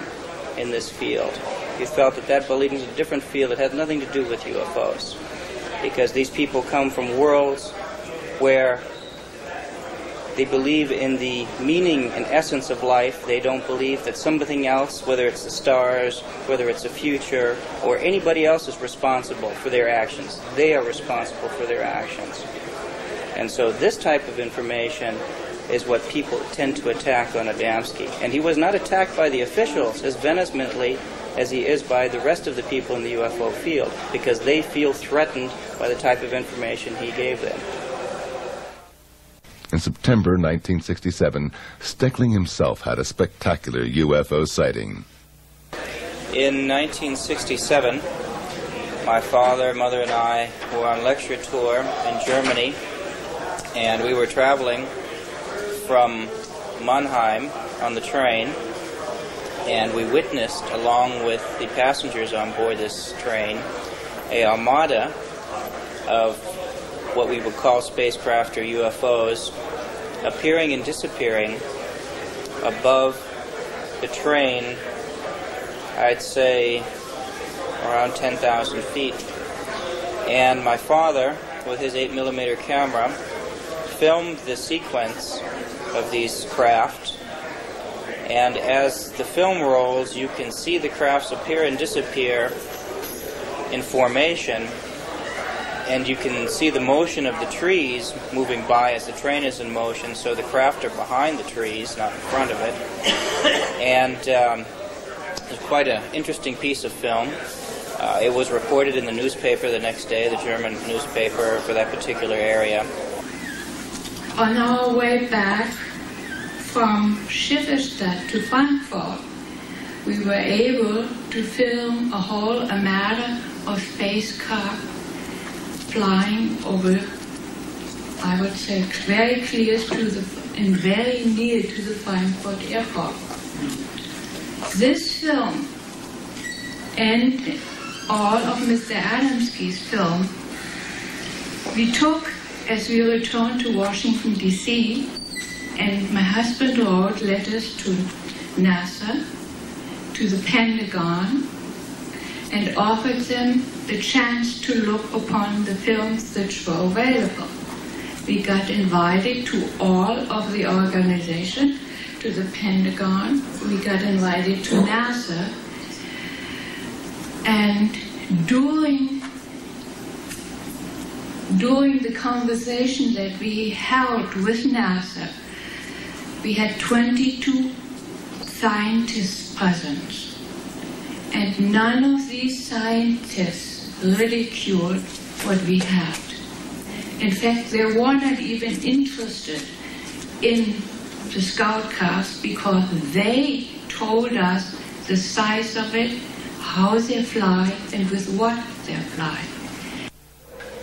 in this field. He felt that belonged in a different field that had nothing to do with UFOs, because these people come from worlds where they believe in the meaning and essence of life. They don't believe that something else, whether it's the stars, whether it's a future, or anybody else is responsible for their actions. They are responsible for their actions. And so this type of information is what people tend to attack on Adamski. And he was not attacked by the officials as vehemently as he is by the rest of the people in the UFO field, because they feel threatened by the type of information he gave them. In September 1967, Steckling himself had a spectacular UFO sighting. In 1967, my father, mother, and I were on lecture tour in Germany, and we were traveling from Mannheim on the train, and we witnessed, along with the passengers on board this train, a armada of what we would call spacecraft or UFOs appearing and disappearing above the train, I'd say around 10,000 feet. And my father, with his 8mm camera, filmed the sequence of these craft, and as the film rolls, you can see the crafts appear and disappear in formation, and you can see the motion of the trees moving by as the train is in motion, so the craft are behind the trees, not in front of it. And it's quite an interesting piece of film. It was reported in the newspaper the next day, the German newspaper for that particular area. On our way back from Schifferstadt to Frankfurt, we were able to film a whole armada of spacecraft flying over, I would say, very close to and very near to the Frankfurt airport. This film and all of Mr. Adamski's film we took as we returned to Washington, D.C., and my husband wrote letters to NASA, to the Pentagon, and offered them the chance to look upon the films that were available. We got invited to all of the organization, to the Pentagon. We got invited to NASA. And during the conversation that we held with NASA, we had 22 scientists present. And none of these scientists ridiculed what we had. In fact, they were not even interested in the scout cars because they told us the size of it, how they fly, and with what they fly.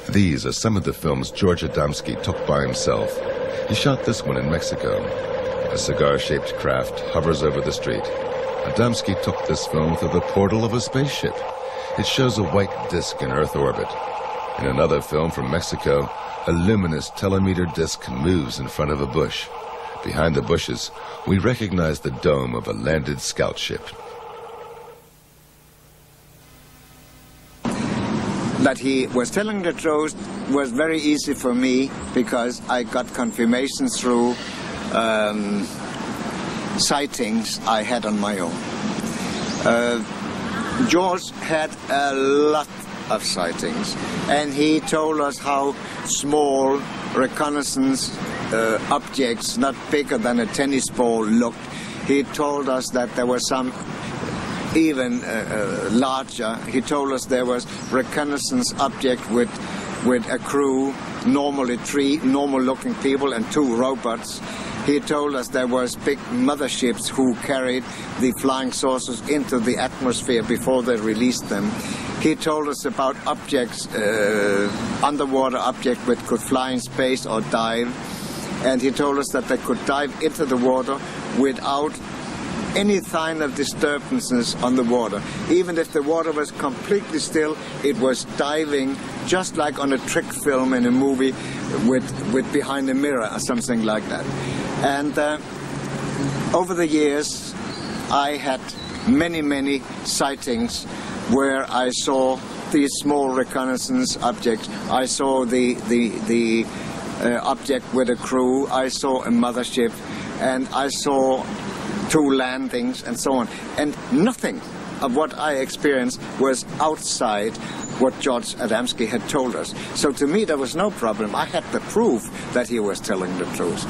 These are some of the films George Adamski took by himself. He shot this one in Mexico. A cigar-shaped craft hovers over the street. Adamski took this film through the portal of a spaceship. It shows a white disk in Earth orbit. In another film from Mexico, a luminous telemeter disk moves in front of a bush. Behind the bushes, we recognize the dome of a landed scout ship. That he was telling the truth was very easy for me because I got confirmation through sightings I had on my own. George had a lot of sightings, and he told us how small reconnaissance objects, not bigger than a tennis ball, looked. He told us that there were some even larger. He told us there was reconnaissance object with a crew, normally 3 normal-looking people and 2 robots. He told us there was big motherships who carried the flying saucers into the atmosphere before they released them. He told us about objects, underwater objects which could fly in space or dive. And he told us that they could dive into the water without any sign of disturbances on the water. Even if the water was completely still, it was diving just like on a trick film in a movie with behind a mirror or something like that. And over the years, I had many sightings where I saw these small reconnaissance objects. I saw the object with a crew. I saw a mothership, and I saw 2 landings and so on. And nothing of what I experienced was outside what George Adamski had told us. So to me, there was no problem. I had the proof that he was telling the truth.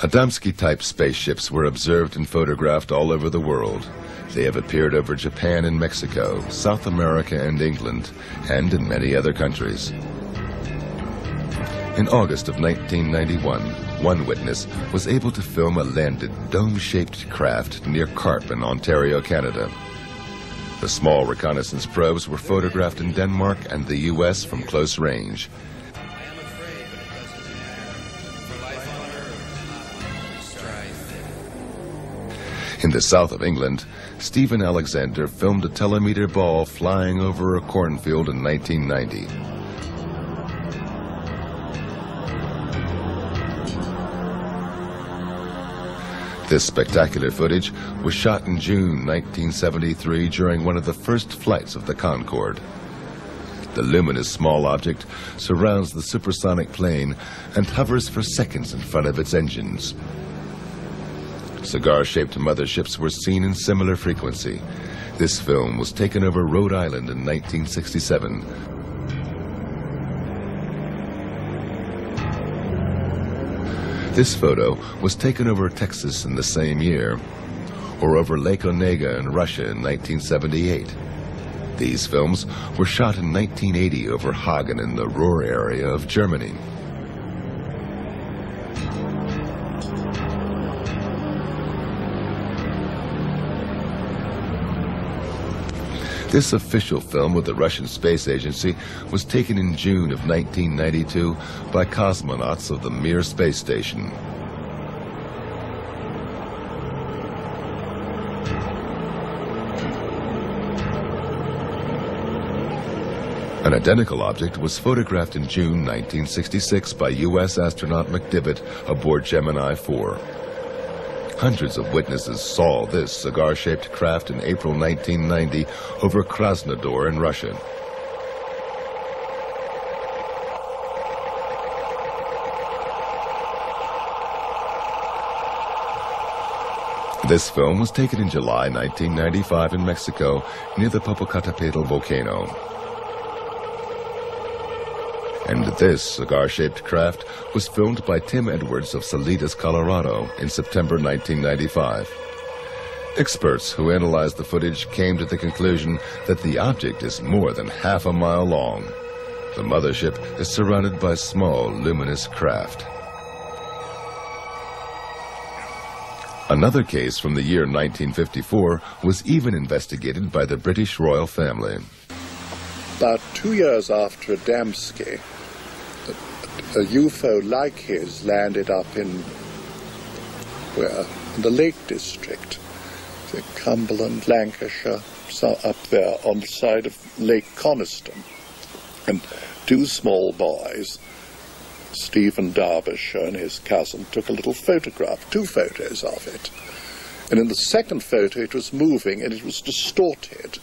Adamski-type spaceships were observed and photographed all over the world. They have appeared over Japan and Mexico, South America and England, and in many other countries. In August of 1991, one witness was able to film a landed dome-shaped craft near Carp in Ontario, Canada. The small reconnaissance probes were photographed in Denmark and the U.S. from close range. In the south of England, Stephen Alexander filmed a telemeter ball flying over a cornfield in 1990. This spectacular footage was shot in June 1973 during one of the first flights of the Concorde. The luminous small object surrounds the supersonic plane and hovers for seconds in front of its engines. Cigar-shaped motherships were seen in similar frequency. This film was taken over Rhode Island in 1967. This photo was taken over Texas in the same year, or over Lake Onega in Russia in 1978. These films were shot in 1980 over Hagen in the Ruhr area of Germany. This official film with the Russian Space Agency was taken in June of 1992 by cosmonauts of the Mir space station. An identical object was photographed in June 1966 by U.S. astronaut McDivitt aboard Gemini 4. Hundreds of witnesses saw this cigar-shaped craft in April 1990 over Krasnodar in Russia. This film was taken in July 1995 in Mexico near the Popocatépetl volcano. And this cigar-shaped craft was filmed by Tim Edwards of Salinas, Colorado in September 1995. Experts who analyzed the footage came to the conclusion that the object is more than half a mile long. The mothership is surrounded by small, luminous craft. Another case from the year 1954 was even investigated by the British royal family. About 2 years after Adamski, a UFO like his landed up in the Lake District, Cumberland, Lancashire, so up there on the side of Lake Coniston. And two small boys, Stephen Derbyshire and his cousin, took a little photograph, 2 photos of it. And in the second photo it was moving and it was distorted,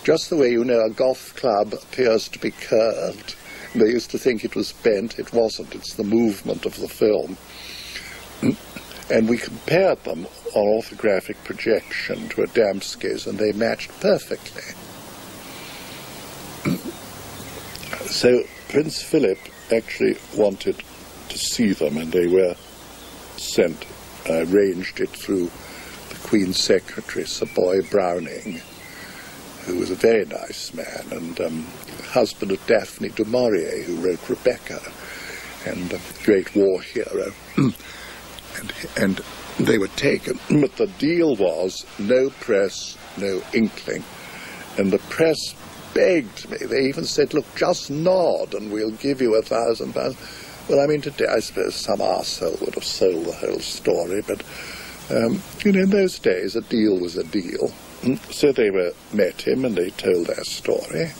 just the way, you know, a golf club appears to be curved. They used to think it was bent. It wasn't. It's the movement of the film. And we compared them on orthographic projection to Adamski's, and they matched perfectly. So Prince Philip actually wanted to see them, and they were sent. I arranged it through the Queen's Secretary, Sir Boy Browning, who was a very nice man, and husband of Daphne du Maurier, who wrote Rebecca, and a great war hero. and they were taken, but the deal was no press, no inkling. And the press begged me. They even said, look, just nod and we'll give you £1,000. Well, I mean, today I suppose some arsehole would have sold the whole story, but, you know, in those days a deal was a deal. So they met him and they told their story.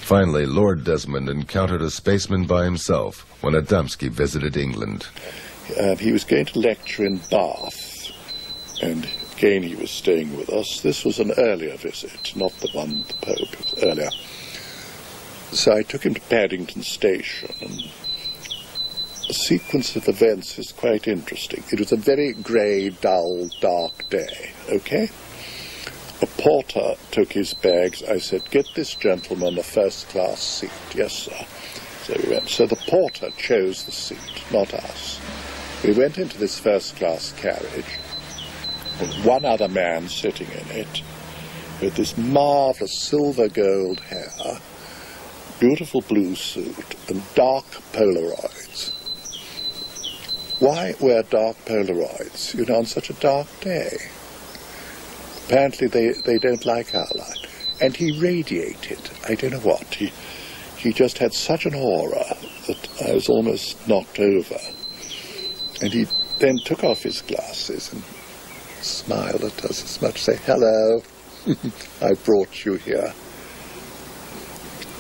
Finally, Lord Desmond encountered a spaceman by himself when Adamski visited England. He was going to lecture in Bath, and again he was staying with us. This was an earlier visit, not the one with the Pope, it was earlier. So I took him to Paddington Station, and the sequence of events is quite interesting. It was a very grey, dull, dark day, okay? A porter took his bags. I said, get this gentleman a first-class seat. Yes, sir. So we went. So the porter chose the seat, not us. We went into this first-class carriage, with one other man sitting in it, with this marvellous silver-gold hair, beautiful blue suit, and dark Polaroids. Why wear dark Polaroids, you know, on such a dark day? Apparently they don't like our light. And he radiated, I don't know what. He just had such an aura that I was almost knocked over. And he then took off his glasses and smiled at us as much as say, hello, I brought you here.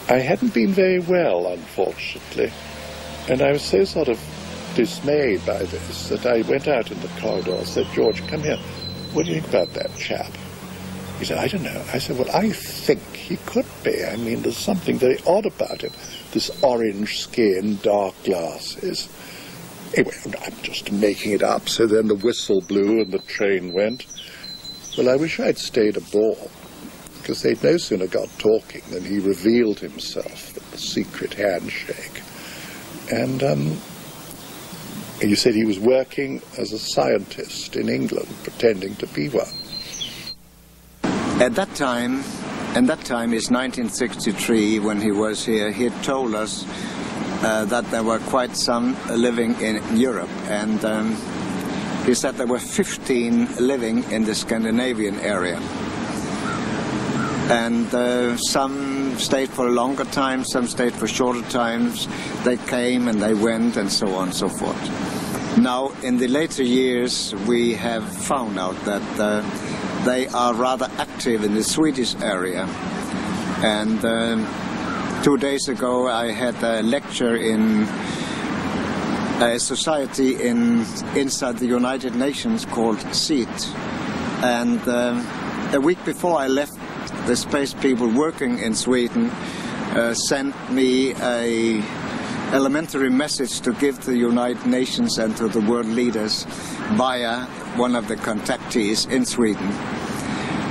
I hadn't been very well, unfortunately, and I was so sort of dismayed by this that I went out in the corridor and said, George, come here. What do you think about that chap? He said, I don't know. I said, well, I think he could be. I mean, there's something very odd about him. This orange skin, dark glasses. Anyway, I'm just making it up. So then the whistle blew and the train went. Well, I wish I'd stayed aboard, because they'd no sooner got talking than he revealed himself with the secret handshake. And he said he was working as a scientist in England, pretending to be one. At that time is 1963, when he was here, he had told us that there were quite some living in Europe, and he said there were 15 living in the Scandinavian area. And some stayed for a longer time, some stayed for shorter times. They came and they went and so on and so forth. Now, in the later years, we have found out that they are rather active in the Swedish area. And 2 days ago, I had a lecture in a society inside the United Nations called SEAT. And a week before I left, the space people working in Sweden sent me a elementary message to give to the United Nations and to the world leaders via one of the contactees in Sweden.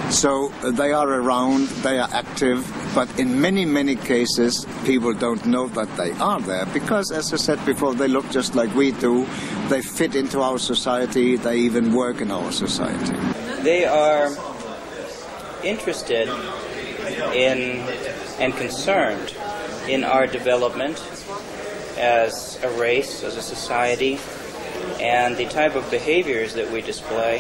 So they are around, they are active, but in many, many cases people don't know that they are there because, as I said before, they look just like we do. They fit into our society, they even work in our society. They are interested in and concerned in our development as a race, as a society, and the type of behaviors that we display,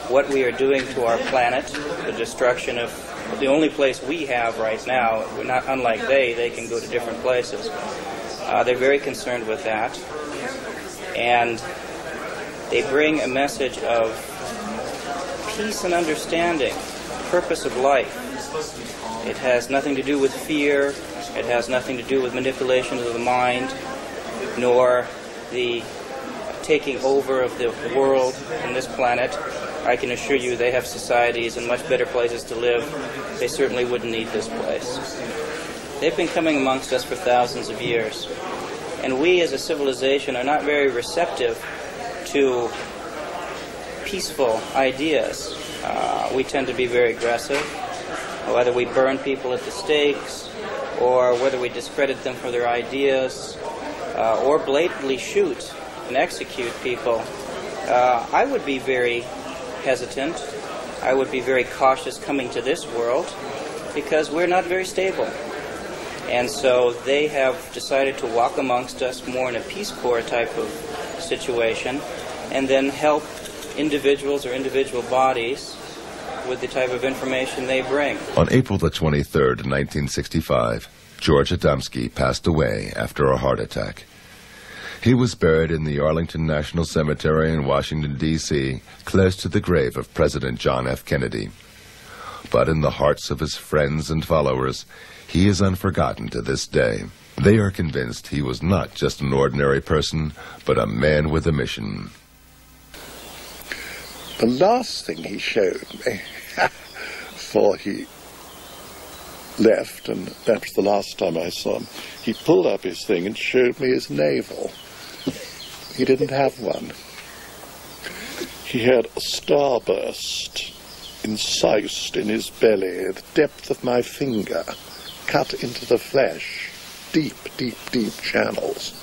what we are doing to our planet, the destruction of the only place we have right now. We're not unlike they can go to different places. They're very concerned with that, and they bring a message of peace and understanding, purpose of life. It has nothing to do with fear, it has nothing to do with manipulation of the mind, nor the taking over of the world and this planet. I can assure you they have societies and much better places to live. They certainly wouldn't need this place. They've been coming amongst us for thousands of years, and we as a civilization are not very receptive to peaceful ideas. We tend to be very aggressive, whether we burn people at the stakes, or whether we discredit them for their ideas, or blatantly shoot and execute people. I would be very hesitant. I would be very cautious coming to this world because we're not very stable. And so they have decided to walk amongst us more in a Peace Corps type of situation and then help individuals or individual bodies with the type of information they bring. On April the 23rd, 1965, George Adamski passed away after a heart attack. He was buried in the Arlington National Cemetery in Washington, D.C., close to the grave of President John F. Kennedy. But in the hearts of his friends and followers, he is unforgotten to this day. They are convinced he was not just an ordinary person, but a man with a mission. The last thing he showed me, before he left, and that was the last time I saw him, he pulled up his thing and showed me his navel. He didn't have one. He had a starburst incised in his belly, the depth of my finger, cut into the flesh, deep, deep, deep channels.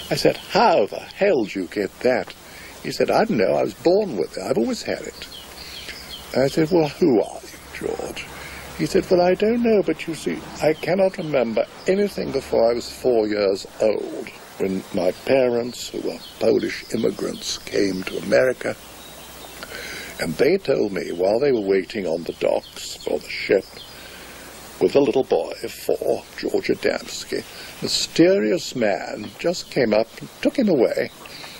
I said, how the hell did you get that? He said, I don't know, I was born with it, I've always had it. I said, well, who are you, George? He said, well, I don't know, but you see, I cannot remember anything before I was 4 years old, when my parents, who were Polish immigrants, came to America, and they told me, while they were waiting on the docks for the ship, with a little boy of 4, George Adamski, a mysterious man just came up and took him away.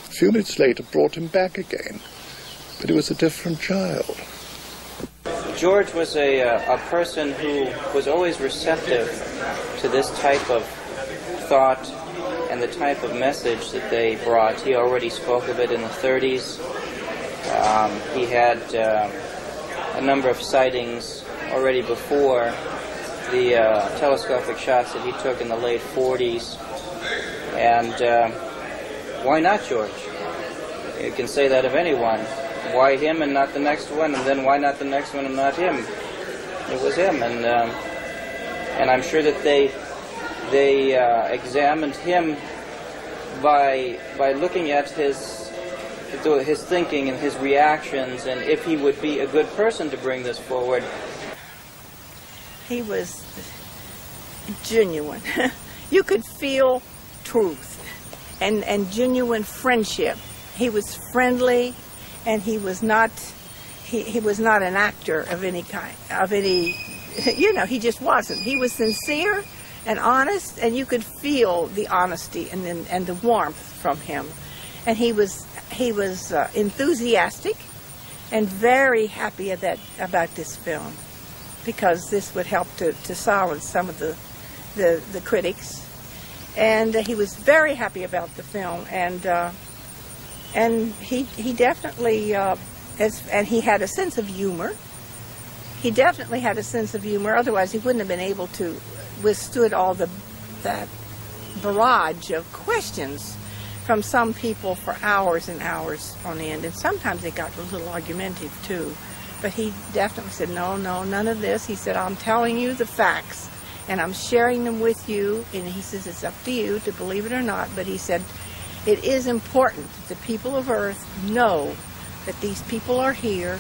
A few minutes later, brought him back again, but he was a different child. George was a person who was always receptive to this type of thought and the type of message that they brought. He already spoke of it in the 30s. He had a number of sightings already before the telescopic shots that he took in the late 40s. And why not George? You can say that of anyone. Why him and not the next one? And then why not the next one and not him? It was him, and I'm sure that they examined him by looking at his thinking and his reactions, and if he would be a good person to bring this forward. He was genuine. You could feel truth and genuine friendship. He was friendly, and he was not an actor of any kind, he just wasn't. He was sincere and honest, and you could feel the honesty and the warmth from him. And he was enthusiastic and very happy about this film, because this would help to silence some of the critics. And he was very happy about the film, and he definitely and he had a sense of humor. He definitely had a sense of humor. Otherwise, he wouldn't have been able to withstood all that barrage of questions from some people for hours and hours on end, and sometimes they got a little argumentative too. But he definitely said, no, none of this. He said, I'm telling you the facts, and I'm sharing them with you, and he says it's up to you to believe it or not, but he said it is important that the people of Earth know that these people are here,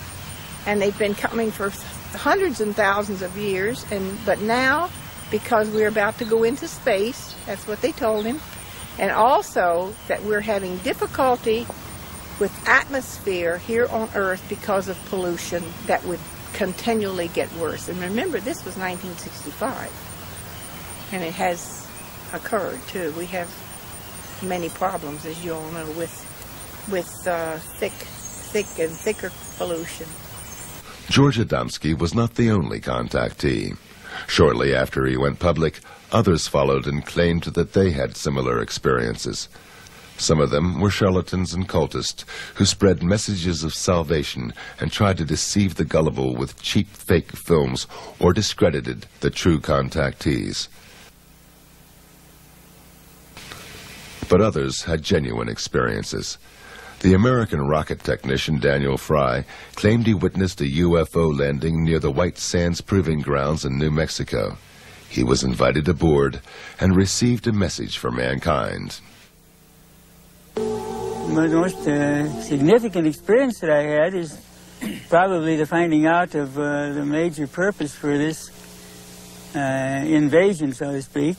and they've been coming for hundreds and thousands of years, but now, because we're about to go into space, that's what they told him, and also that we're having difficulty with atmosphere here on Earth because of pollution that would continually get worse. And remember, this was 1965, and it has occurred too. We have many problems, as you all know, with thick and thicker pollution. George Adamski was not the only contactee. Shortly after he went public, others followed and claimed that they had similar experiences. Some of them were charlatans and cultists who spread messages of salvation and tried to deceive the gullible with cheap fake films or discredited the true contactees. But others had genuine experiences. The American rocket technician Daniel Fry claimed he witnessed a UFO landing near the White Sands Proving Grounds in New Mexico. He was invited aboard and received a message for mankind. The most significant experience that I had is probably the finding out of the major purpose for this invasion, so to speak,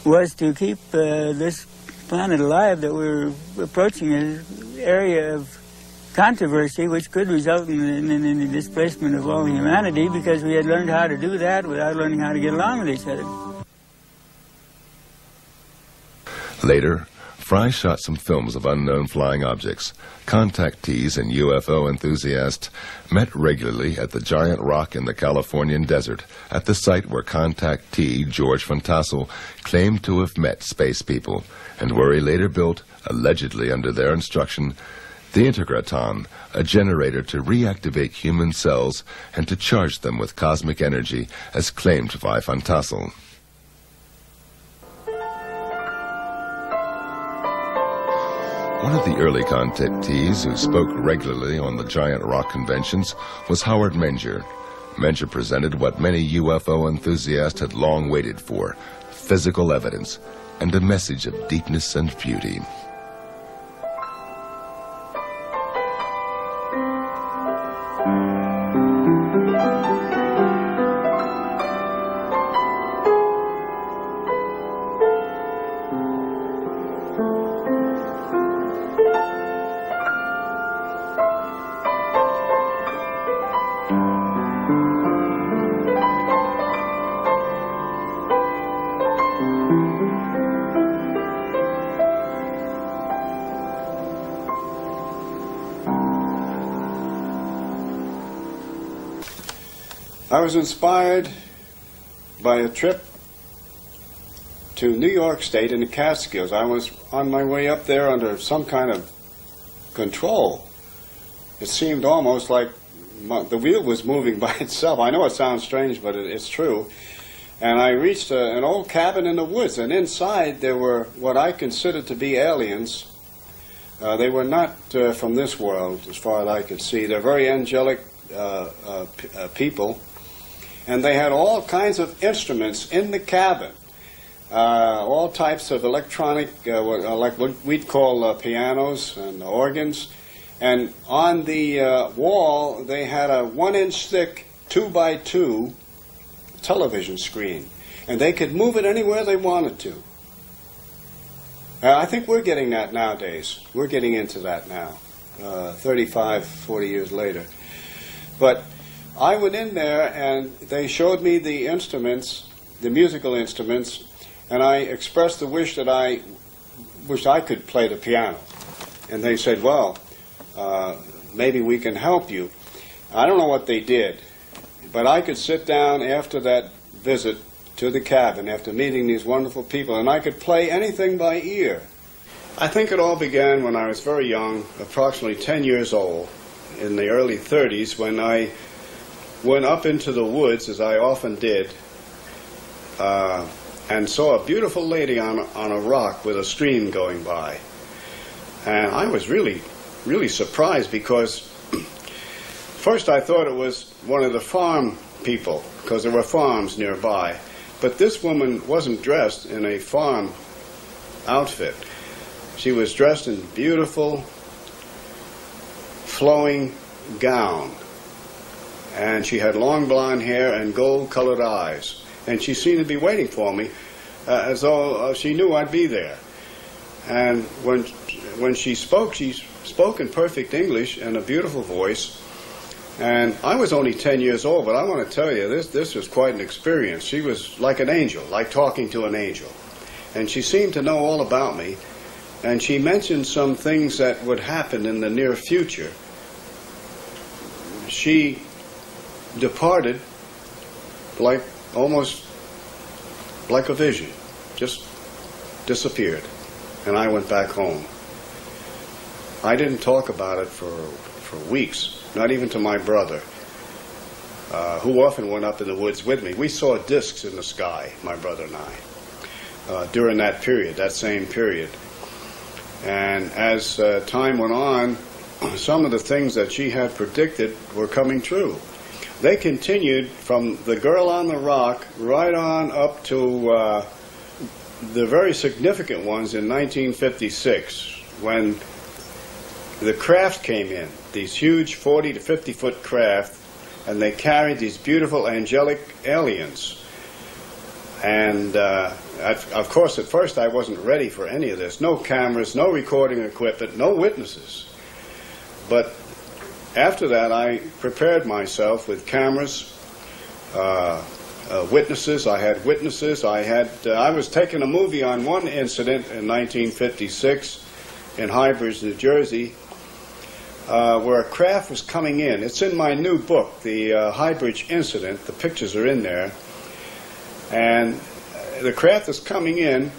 was to keep this planet alive, that we're approaching an area of controversy which could result in the displacement of all humanity, because we had learned how to do that without learning how to get along with each other. Later, Fry shot some films of unknown flying objects. Contactees and UFO enthusiasts met regularly at the giant rock in the Californian desert, at the site where contactee George Van Tassel claimed to have met space people, and where he later built, allegedly under their instruction, the Integraton, a generator to reactivate human cells and to charge them with cosmic energy, as claimed by Van Tassel. One of the early contactees who spoke regularly on the giant rock conventions was Howard Menger. Menger presented what many UFO enthusiasts had long waited for: physical evidence and a message of deepness and beauty. I was inspired by a trip to New York State in the Catskills. I was on my way up there under some kind of control. It seemed almost like the wheel was moving by itself. I know it sounds strange, but it's true. And I reached an old cabin in the woods, and inside there were what I considered to be aliens. They were not from this world, as far as I could see. They're very angelic people. And they had all kinds of instruments in the cabin, all types of electronic, like what we'd call pianos and organs. And on the wall, they had a 1-inch thick 2x2 television screen. And they could move it anywhere they wanted to. I think we're getting that nowadays. We're getting into that now, 35, 40 years later. But I went in there and they showed me the instruments, the musical instruments, and I expressed the wish that I wished I could play the piano. And they said, well, maybe we can help you. I don't know what they did, but I could sit down after that visit to the cabin, after meeting these wonderful people, and I could play anything by ear. I think it all began when I was very young, approximately 10 years old, in the early 30s, when I went up into the woods, as I often did, and saw a beautiful lady on a rock with a stream going by. And I was really surprised, because first I thought it was one of the farm people, because there were farms nearby. But this woman wasn't dressed in a farm outfit. She was dressed in beautiful, flowing gown. And she had long blonde hair and gold-colored eyes. And she seemed to be waiting for me, as though she knew I'd be there. And when she spoke in perfect English and a beautiful voice. And I was only 10 years old, but I want to tell you, this was quite an experience. She was like an angel, like talking to an angel. And she seemed to know all about me. And she mentioned some things that would happen in the near future. She departed almost like a vision, just disappeared. And I went back home. I didn't talk about it for weeks, not even to my brother, who often went up in the woods with me. We saw discs in the sky, my brother and I, during that period, that same period. And as time went on, some of the things that she had predicted were coming true. They continued from the girl on the rock right on up to the very significant ones in 1956, when the craft came in, these huge 40 to 50 foot craft, and they carried these beautiful angelic aliens. And of course, at first I wasn't ready for any of this. No cameras, no recording equipment, no witnesses. But after that, I prepared myself with cameras, witnesses. I had witnesses. I was taking a movie on one incident in 1956 in Highbridge, New Jersey, where a craft was coming in. It's in my new book, the Highbridge incident. The pictures are in there. And the craft is coming in,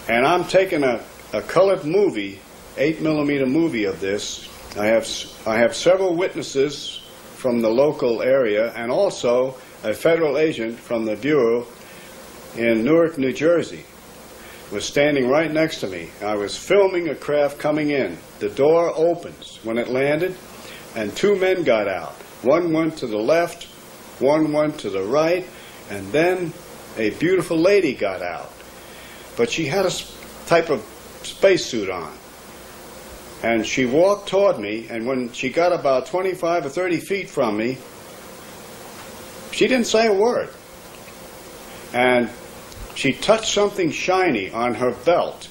and I'm taking a colored movie, 8mm movie of this. I have several witnesses from the local area, and also a federal agent from the Bureau in Newark, New Jersey, was standing right next to me. I was filming a craft coming in. The door opens when it landed, and two men got out. One went to the left, one went to the right, and then a beautiful lady got out. But she had a type of spacesuit on. And she walked toward me, and when she got about 25 or 30 feet from me, she didn't say a word. And she touched something shiny on her belt.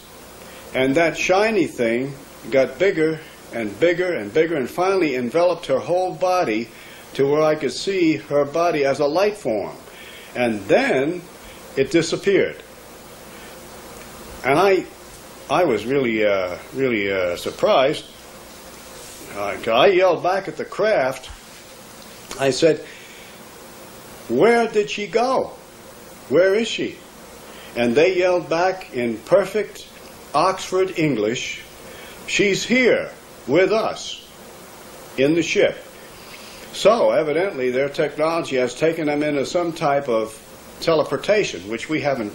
And that shiny thing got bigger and bigger and bigger, and finally enveloped her whole body to where I could see her body as a light form. And then it disappeared. And I was really surprised. I yelled back at the craft. I said, "Where did she go? Where is she?" And they yelled back in perfect Oxford English, "She's here with us in the ship." So evidently their technology has taken them into some type of teleportation, which we haven't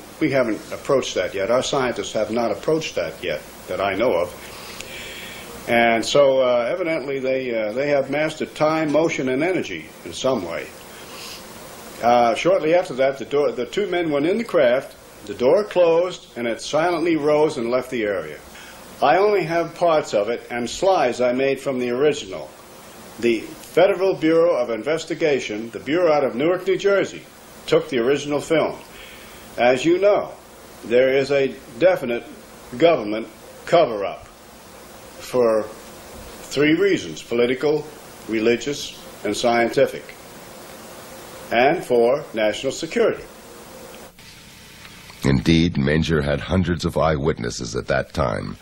approached that yet. Our scientists have not approached that yet, that I know of. And so evidently they have mastered time, motion, and energy in some way. Shortly after that, the two men went in the craft, the door closed, and it silently rose and left the area. I only have parts of it and slides I made from the original. The Federal Bureau of Investigation, the Bureau out of Newark, New Jersey, took the original film. As you know, there is a definite government cover-up for three reasons: political, religious, and scientific, and for national security. Indeed, Menger had hundreds of eyewitnesses at that time.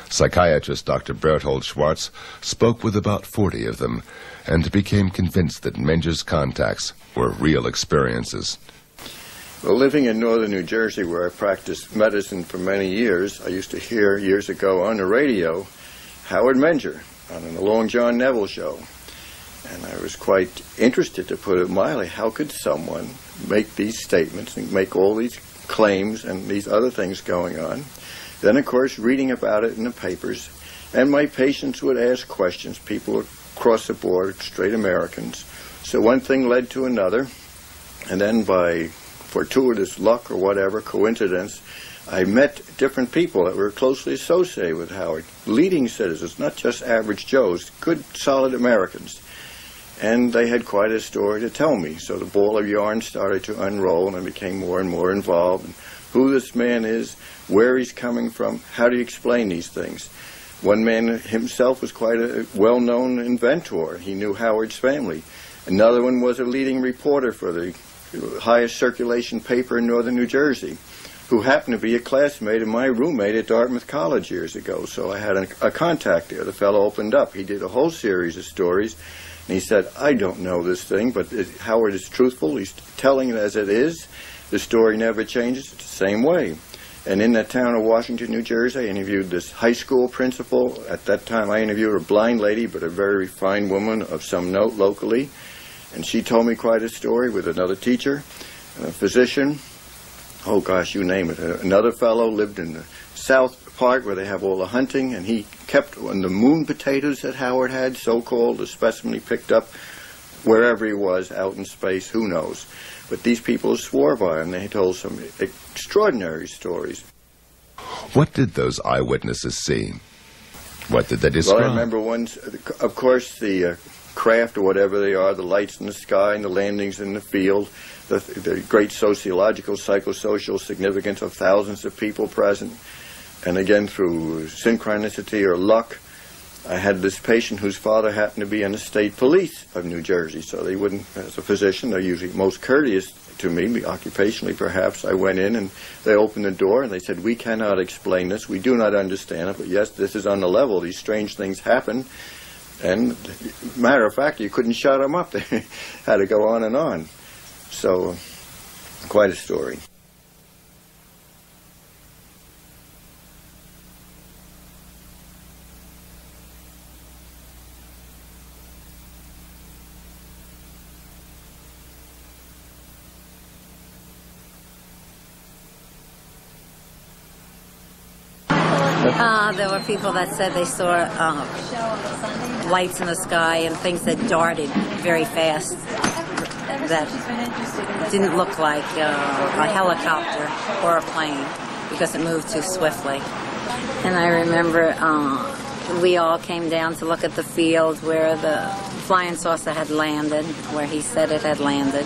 Psychiatrist Dr. Berthold Schwartz spoke with about 40 of them and became convinced that Menger's contacts were real experiences. Well, living in northern New Jersey, where I practiced medicine for many years, I used to hear years ago on the radio Howard Menger on the Long John Neville show. And I was quite interested, to put it mildly. How could someone make these statements and make all these claims and these other things going on. Then, of course, reading about it in the papers. And my patients would ask questions, people across the board, straight Americans. So one thing led to another, and then by fortuitous luck or whatever, coincidence, I met different people that were closely associated with Howard, leading citizens, not just average Joes, good, solid Americans. And they had quite a story to tell me. So the ball of yarn started to unroll, and I became more and more involved in who this man is, where he's coming from, how do you explain these things. One man himself was quite a well-known inventor. He knew Howard's family. Another one was a leading reporter for the highest circulation paper in northern New Jersey, who happened to be a classmate of my roommate at Dartmouth College years ago. So I had a contact there. The fellow opened up. He did a whole series of stories, and he said, I don't know this thing, but Howard is truthful. He's telling it as it is. The story never changes. It's the same way. And in that town of Washington, New Jersey, I interviewed this high school principal. At that time, I interviewed a blind lady, but a very refined woman of some note locally. And she told me quite a story with another teacher, a physician. Oh, gosh, you name it. Another fellow lived in the south part where they have all the hunting, and he kept on the moon potatoes that Howard had, so-called, the specimen he picked up wherever he was, out in space, who knows. But these people swore by him. They told some extraordinary stories. What did those eyewitnesses see? What did they describe? Well, I remember once, of course, the craft or whatever they are, the lights in the sky and the landings in the field, the great sociological, psychosocial significance of thousands of people present. And again, through synchronicity or luck, I had this patient whose father happened to be in the state police of New Jersey, so they wouldn't, as a physician, they're usually most courteous to me, occupationally perhaps. I went in and they opened the door and they said, we cannot explain this, we do not understand it, but yes, this is on the level, these strange things happen. And matter of fact, you couldn't shut them up, they had to go on and on. So, quite a story. There were people that said they saw lights in the sky and things that darted very fast that didn't look like a helicopter or a plane because it moved too swiftly. And I remember we all came down to look at the field where the flying saucer had landed, where he said it had landed.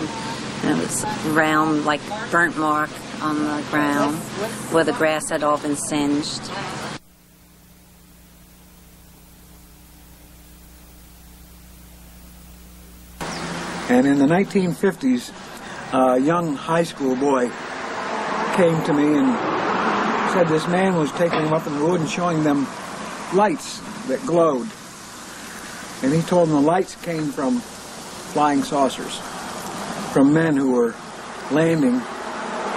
And it was round, like burnt mark on the ground where the grass had all been singed. And in the 1950s, a young high school boy came to me and said this man was taking them up in the wood and showing them lights that glowed. And he told them the lights came from flying saucers, from men who were landing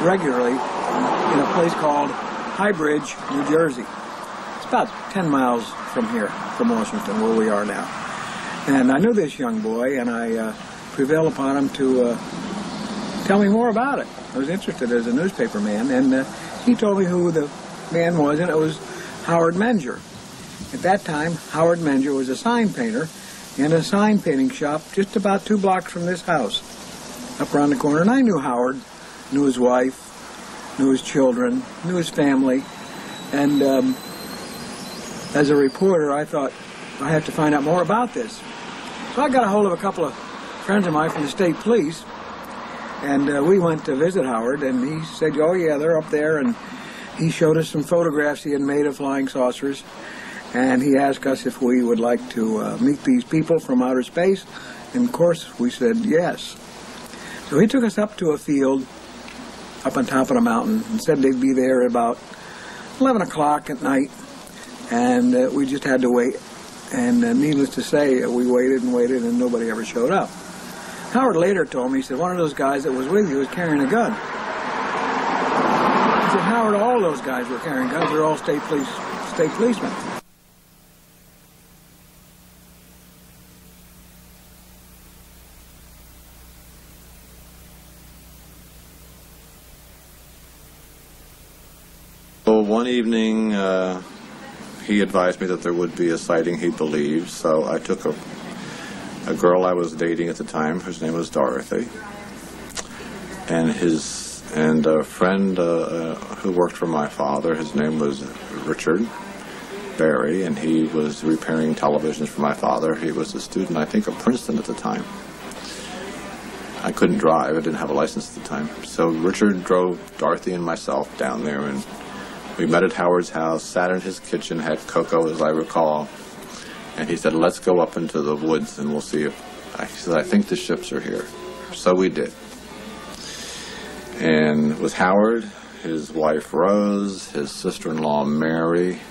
regularly in a place called High Bridge, New Jersey. It's about 10 miles from here, from Washington, where we are now. And I knew this young boy, and I prevailed upon him to tell me more about it. I was interested as a newspaper man, and he told me who the man was, and it was Howard Menger. At that time, Howard Menger was a sign painter in a sign painting shop just about 2 blocks from this house, up around the corner. And I knew Howard, knew his wife, knew his children, knew his family, and as a reporter, I thought, I have to find out more about this. So I got a hold of a couple of friends of mine from the state police, and we went to visit Howard, and he said, oh yeah, they're up there, and he showed us some photographs he had made of flying saucers, and he asked us if we would like to meet these people from outer space, and of course we said yes. So he took us up to a field up on top of the mountain and said they'd be there at about 11 o'clock at night, and we just had to wait. And needless to say, we waited and waited, and nobody ever showed up. Howard later told me, he said, one of those guys that was with you was carrying a gun. He said, Howard, all those guys were carrying guns. They're all state policemen. one evening, he advised me that there would be a sighting he believed, so I took a girl I was dating at the time, whose name was Dorothy, and a friend who worked for my father. His name was Richard Barry, and he was repairing televisions for my father. He was a student, I think, of Princeton at the time. I couldn't drive. I didn't have a license at the time. So Richard drove Dorothy and myself down there, and we met at Howard's house, sat in his kitchen, had cocoa, as I recall, and he said, let's go up into the woods and we'll see if... He said, I think the ships are here. So we did. And it was Howard, his wife Rose, his sister-in-law Mary,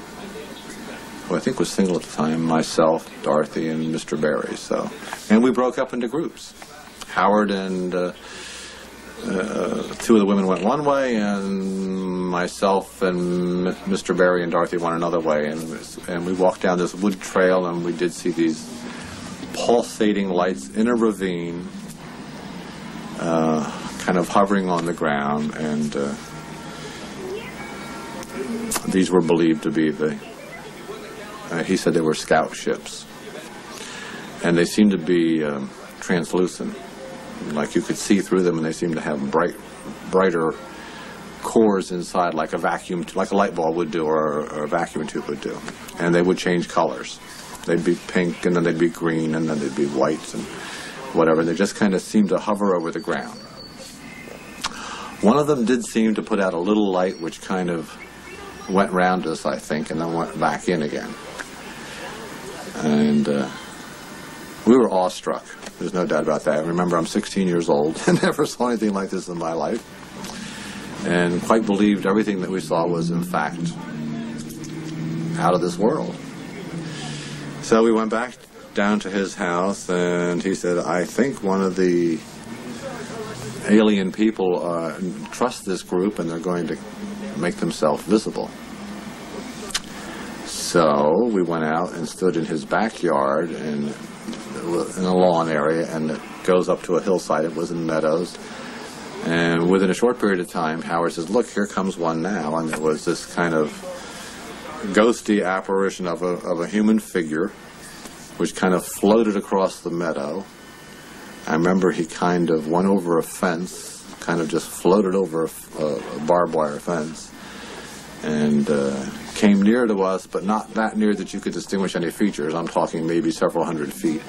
who I think was single at the time, myself, Dorothy, and Mr. Barry. So, and we broke up into groups. Howard and two of the women went one way, and myself and Mr. Barry and Dorothy went another way. And we walked down this wood trail, and we did see these pulsating lights in a ravine, kind of hovering on the ground, and these were believed to be he said they were scout ships. And they seemed to be translucent, like you could see through them, and they seemed to have brighter cores inside, like a light bulb would do, or a vacuum tube would do. And they would change colors. They'd be pink, and then they'd be green, and then they'd be white, and whatever. They just kind of seemed to hover over the ground. One of them did seem to put out a little light, which kind of went round us, I think, and then went back in again. And we were awestruck. There's no doubt about that. I remember I'm 16 years old and never saw anything like this in my life, and quite believed everything that we saw was, in fact, out of this world. So we went back down to his house, and he said, I think one of the alien people trust this group, and they're going to make themselves visible. So we went out and stood in his backyard in a lawn area, and it goes up to a hillside. It was in meadows. And within a short period of time, Howard says, look, here comes one now. And it was this kind of ghosty apparition of a human figure, which kind of floated across the meadow. I remember he kind of went over a fence, kind of just floated over a barbed wire fence, and came near to us, but not that near that you could distinguish any features. I'm talking maybe several hundred feet.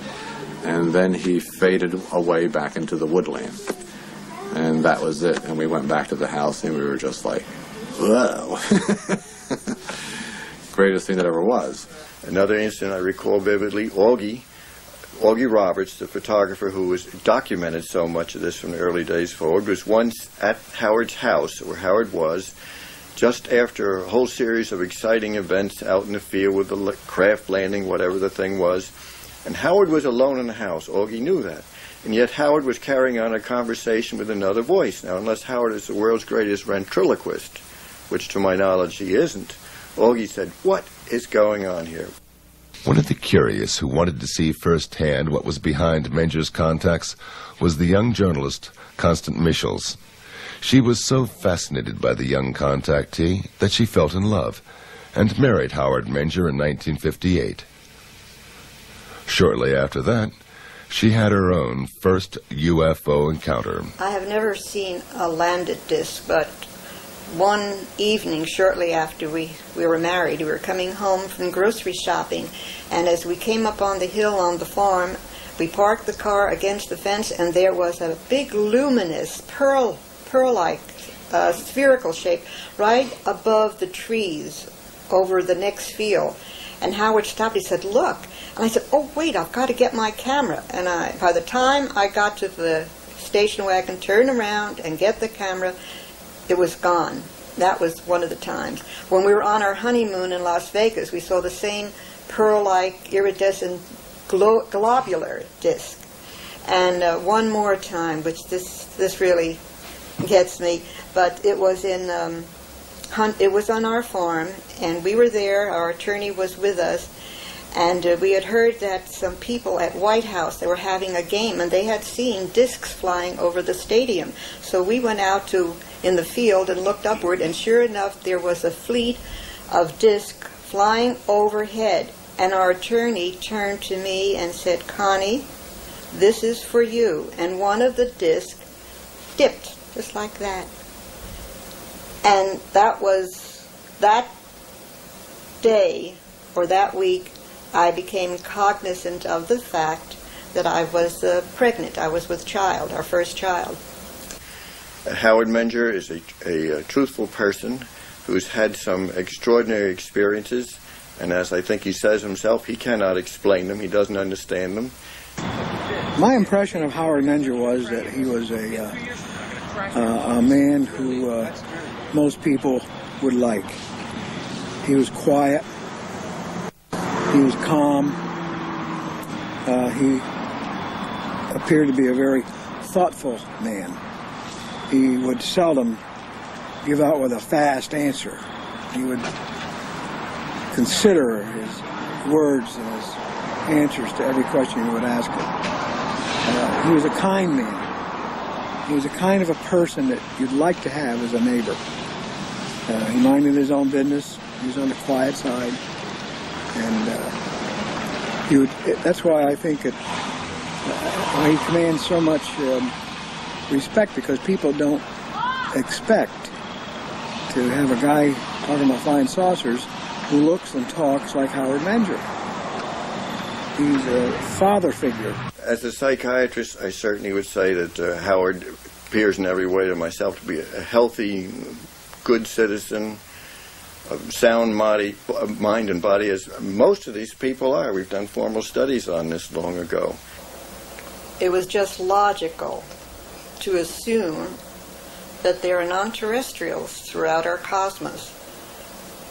And then he faded away back into the woodland. And that was it. And we went back to the house, and we were just like, whoa. Greatest thing that ever was. Another incident I recall vividly, Augie Roberts, the photographer who was documented so much of this from the early days forward, was once at Howard's house, where Howard was, just after a whole series of exciting events out in the field with the craft landing, whatever the thing was. And Howard was alone in the house. Augie knew that. And yet Howard was carrying on a conversation with another voice. Now, unless Howard is the world's greatest ventriloquist, which to my knowledge he isn't, Augie said, what is going on here? One of the curious who wanted to see firsthand what was behind Menger's contacts was the young journalist, Constance Michels. She was so fascinated by the young contactee that she felt in love and married Howard Menger in 1958. Shortly after that, she had her own first UFO encounter. I have never seen a landed disc, but one evening shortly after we were married, we were coming home from grocery shopping, and as we came up on the hill on the farm, we parked the car against the fence, and there was a big luminous pearl-like spherical shape right above the trees over the next field. And Howard stopped. He said, look. And I said, oh, wait, I've got to get my camera. And by the time I got to the station wagon, turn around and get the camera, it was gone. That was one of the times. When we were on our honeymoon in Las Vegas, we saw the same pearl-like iridescent globular disc. And one more time, which this really gets me, but it was it was on our farm, and we were there. Our attorney was with us, and we had heard that some people at White House, they were having a game, and they had seen discs flying over the stadium. So we went out to in the field and looked upward, and sure enough, there was a fleet of discs flying overhead. And our attorney turned to me and said, "Connie, this is for you." And one of the discs dipped, just like that. And that was that day, or that week, I became cognizant of the fact that I was pregnant. I was with child, our first child. Howard Menger is a truthful person who's had some extraordinary experiences, and as I think he says himself, he cannot explain them, he doesn't understand them. My impression of Howard Menger was that he was a man who most people would like. He was quiet, he was calm, he appeared to be a very thoughtful man. He would seldom give out with a fast answer. He would consider his words and his answers to every question you would ask him. He was a kind man. He was a kind of a person that you'd like to have as a neighbor. He minded his own business. He was on the quiet side. And that's why I think he commands so much respect, because people don't expect to have a guy talking about flying saucers who looks and talks like Howard Menger. He's a father figure. As a psychiatrist, I certainly would say that Howard appears in every way to myself to be a healthy, good citizen, of sound mind and body, as most of these people are. We've done formal studies on this long ago. It was just logical to assume that there are non-terrestrials throughout our cosmos.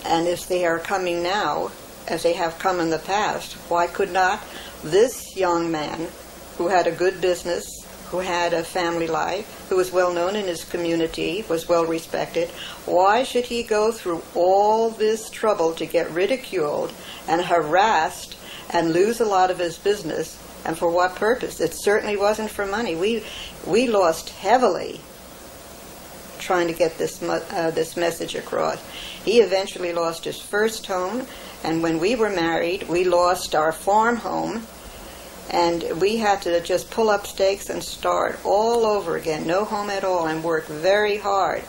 And if they are coming now, as they have come in the past, why could not this young man, who had a good business, who had a family life, who was well known in his community, was well respected, why should he go through all this trouble to get ridiculed and harassed and lose a lot of his business? And for what purpose? It certainly wasn't for money. We lost heavily trying to get this message across. He eventually lost his first home, and when we were married, we lost our farm home, and we had to just pull up stakes and start all over again, no home at all, and work very hard.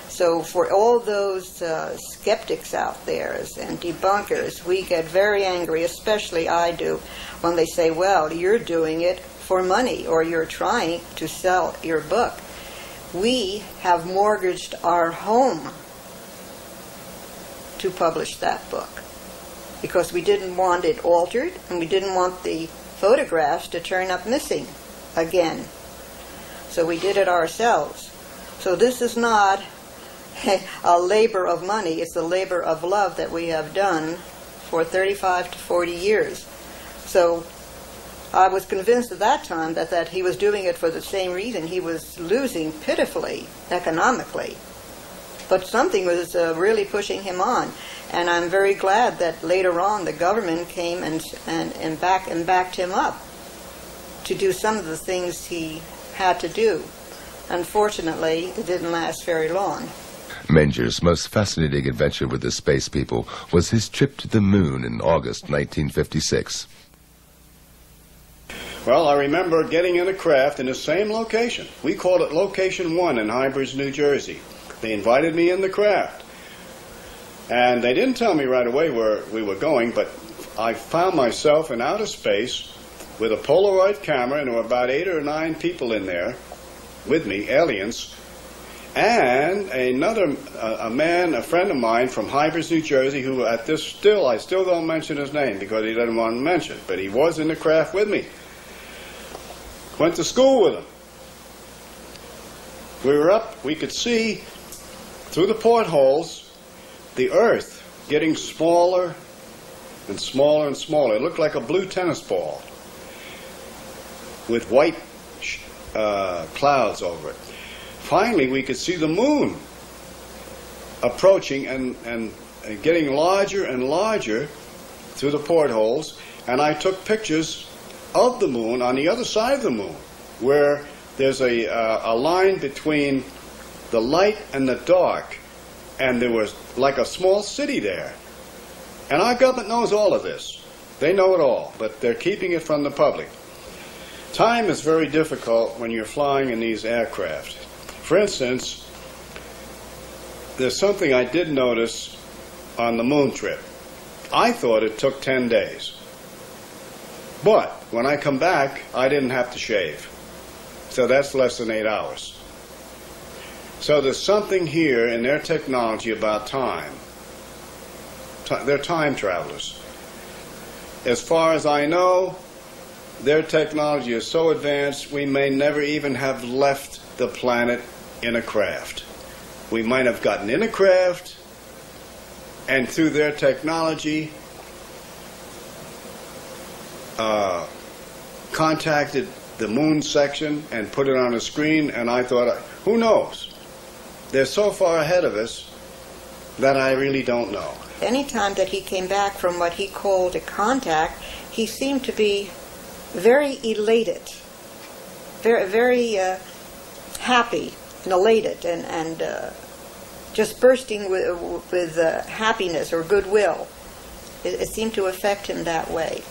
So for all those skeptics out there and debunkers, we get very angry, especially I do, when they say, well, you're doing it for money, or you're trying to sell your book. We have mortgaged our home to publish that book because we didn't want it altered, and we didn't want the photographs to turn up missing again. So we did it ourselves. So this is not a labor of money, it's a labor of love that we have done for 35 to 40 years. So I was convinced at that time that he was doing it for the same reason. He was losing pitifully economically. But something was really pushing him on. And I'm very glad that later on the government came and backed him up to do some of the things he had to do. Unfortunately, it didn't last very long. Menger's most fascinating adventure with the space people was his trip to the moon in August 1956. Well, I remember getting in a craft in the same location. We called it Location 1 in Hybridge, New Jersey. They invited me in the craft. And they didn't tell me right away where we were going, but I found myself in outer space with a Polaroid camera, and there were about 8 or 9 people in there with me, aliens, and a friend of mine from Hybridge, New Jersey, who I still don't mention his name because he doesn't want to mention it, but he was in the craft with me. Went to school with him. We were up, we could see through the portholes the Earth getting smaller and smaller and smaller. It looked like a blue tennis ball with white clouds over it. Finally, we could see the moon approaching and getting larger and larger through the portholes, and I took pictures of the moon on the other side of the moon, where there's a line between the light and the dark, and there was like a small city there. And our government knows all of this. They know it all, but they're keeping it from the public. Time is very difficult when you're flying in these aircraft. For instance, there's something I did notice on the moon trip. I thought it took 10 days. But when I come back, I didn't have to shave. So that's less than 8 hours. So there's something here in their technology about time. They're time travelers. As far as I know, their technology is so advanced we may never even have left the planet in a craft. We might have gotten in a craft, and through their technology contacted the moon section and put it on a screen, and I thought, who knows? They're so far ahead of us that I really don't know. Any time that he came back from what he called a contact, he seemed to be very elated, very happy and elated, and just bursting with happiness or goodwill. It seemed to affect him that way.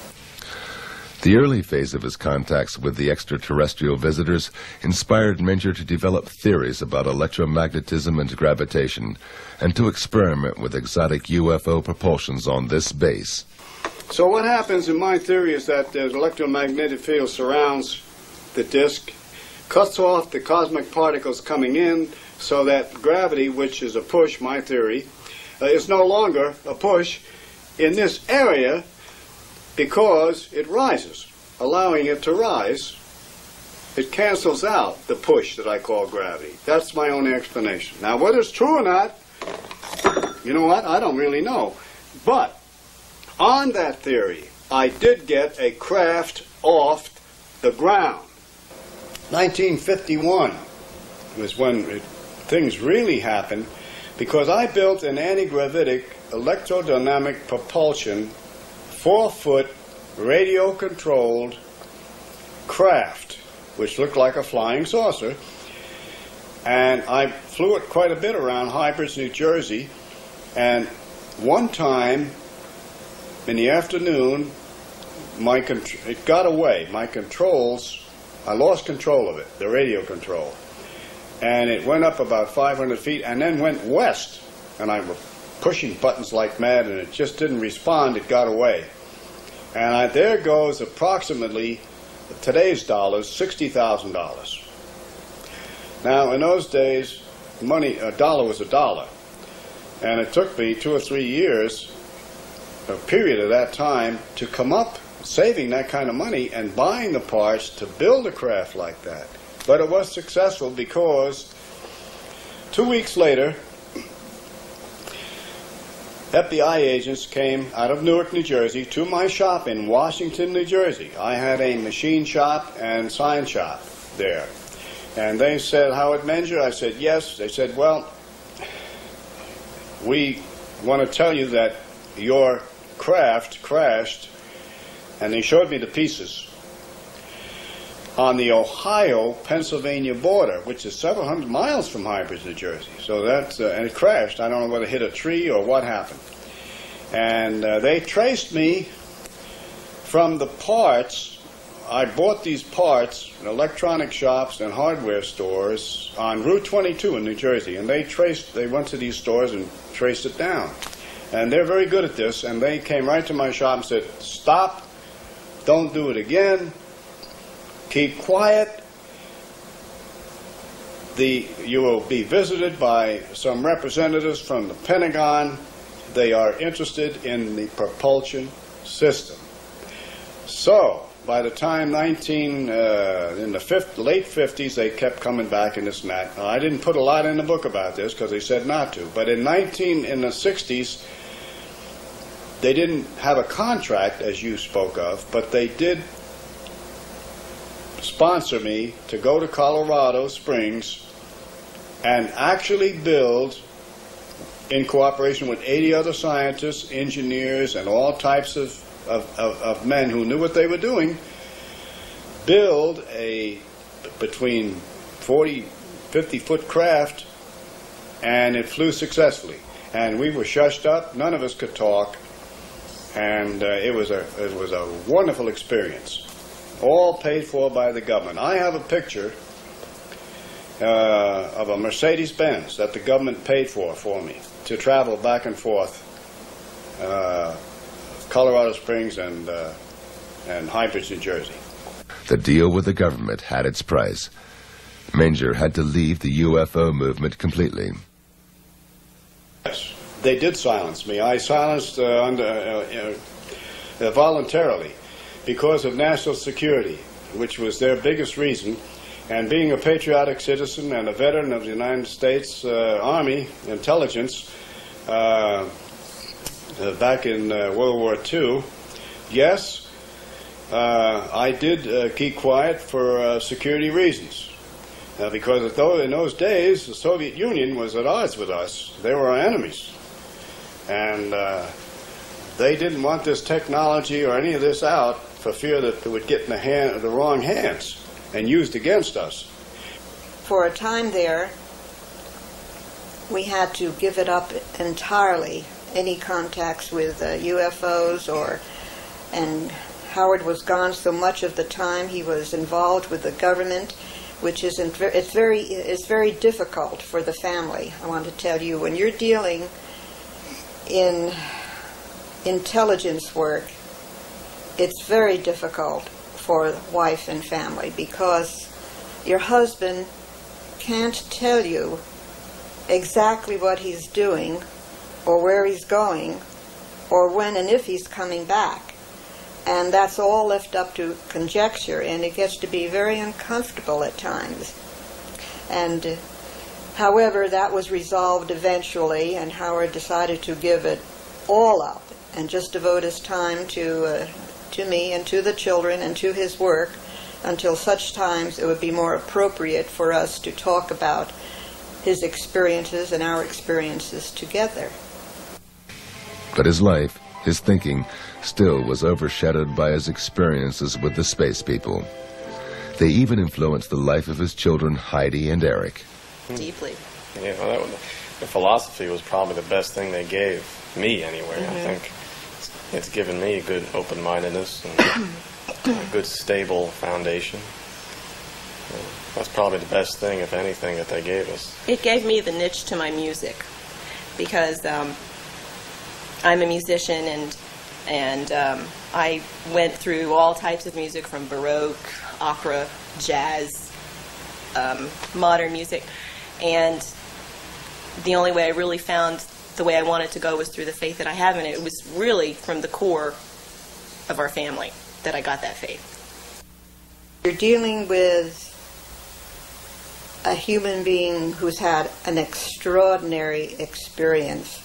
The early phase of his contacts with the extraterrestrial visitors inspired Menger to develop theories about electromagnetism and gravitation, and to experiment with exotic UFO propulsions on this base. So what happens in my theory is that the electromagnetic field surrounds the disk, cuts off the cosmic particles coming in, so that gravity, which is a push, my theory, is no longer a push in this area, because it rises. Allowing it to rise, it cancels out the push that I call gravity. That's my own explanation. Now, whether it's true or not, you know what? I don't really know. But on that theory, I did get a craft off the ground. 1951 was when things really happened, because I built an anti-gravitic electrodynamic propulsion 4-foot radio-controlled craft, which looked like a flying saucer. And I flew it quite a bit around Hybrids, New Jersey. And one time in the afternoon, it got away. My controls, I lost control of it, the radio control. And it went up about 500 feet and then went west. And I was pushing buttons like mad, and it just didn't respond. It got away. And there goes approximately, today's dollars, $60,000. Now, in those days, money, a dollar was a dollar. And it took me 2 or 3 years, a period of that time, to come up saving that kind of money and buying the parts to build a craft like that. But it was successful because 2 weeks later, FBI agents came out of Newark, New Jersey, to my shop in Washington, New Jersey. I had a machine shop and sign shop there. And they said, Howard Menger? I said, yes. They said, well, we want to tell you that your craft crashed, and they showed me the pieces, on the Ohio-Pennsylvania border, which is several hundred miles from Hybrids, New Jersey. So that's, and it crashed. I don't know whether it hit a tree or what happened. And they traced me from the parts. I bought these parts in electronic shops and hardware stores on Route 22 in New Jersey. And they went to these stores and traced it down. And they're very good at this. And they came right to my shop and said, stop, don't do it again. Keep quiet. You will be visited by some representatives from the Pentagon. They are interested in the propulsion system. So, by the time in the late 50s, they kept coming back in this and that. Now, I didn't put a lot in the book about this because they said not to. But in the 60s, they didn't have a contract, as you spoke of, but they did sponsor me to go to Colorado Springs and actually build, in cooperation with 80 other scientists, engineers, and all types of men who knew what they were doing, build a between 40, 50-foot craft and it flew successfully. And we were shushed up. None of us could talk, and it was a wonderful experience, all paid for by the government. I have a picture of a Mercedes-Benz that the government paid for me to travel back and forth, Colorado Springs and High Bridge, New Jersey. The deal with the government had its price. Menger had to leave the UFO movement completely. Yes, they did silence me. I silenced voluntarily because of national security, which was their biggest reason. And being a patriotic citizen and a veteran of the United States Army intelligence back in World War II, yes, I did keep quiet for security reasons. Because in those days, the Soviet Union was at odds with us. They were our enemies. And they didn't want this technology or any of this out for fear that it would get in the wrong hands and used against us. For a time there, we had to give it up entirely, any contacts with UFOs and Howard was gone so much of the time. He was involved with the government, which is it's very difficult for the family. I want to tell you, when you're dealing in intelligence work, it's very difficult for wife and family because your husband can't tell you exactly what he's doing or where he's going or when and if he's coming back. And that's all left up to conjecture, and it gets to be very uncomfortable at times. And however, that was resolved eventually, and Howard decided to give it all up and just devote his time to me and to the children and to his work until such times it would be more appropriate for us to talk about his experiences and our experiences together. But his life, his thinking, still was overshadowed by his experiences with the space people. They even influenced the life of his children, Heidi and Eric. Deeply. Yeah, well, the philosophy was probably the best thing they gave me anyway. I think it's given me a good open-mindedness and a good stable foundation. That's probably the best thing, if anything, that they gave us. It gave me the niche to my music because I'm a musician and I went through all types of music from Baroque, opera, jazz, modern music, and the only way I really found the way I wanted to go was through the faith that I have in it. It was really from the core of our family that I got that faith. You're dealing with a human being who's had an extraordinary experience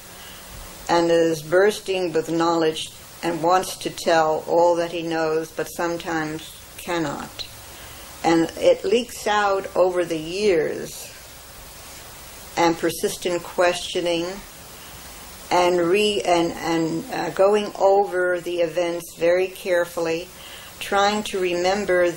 and is bursting with knowledge and wants to tell all that he knows, but sometimes cannot. And it leaks out over the years, and persistent questioning, and going over the events very carefully, trying to remember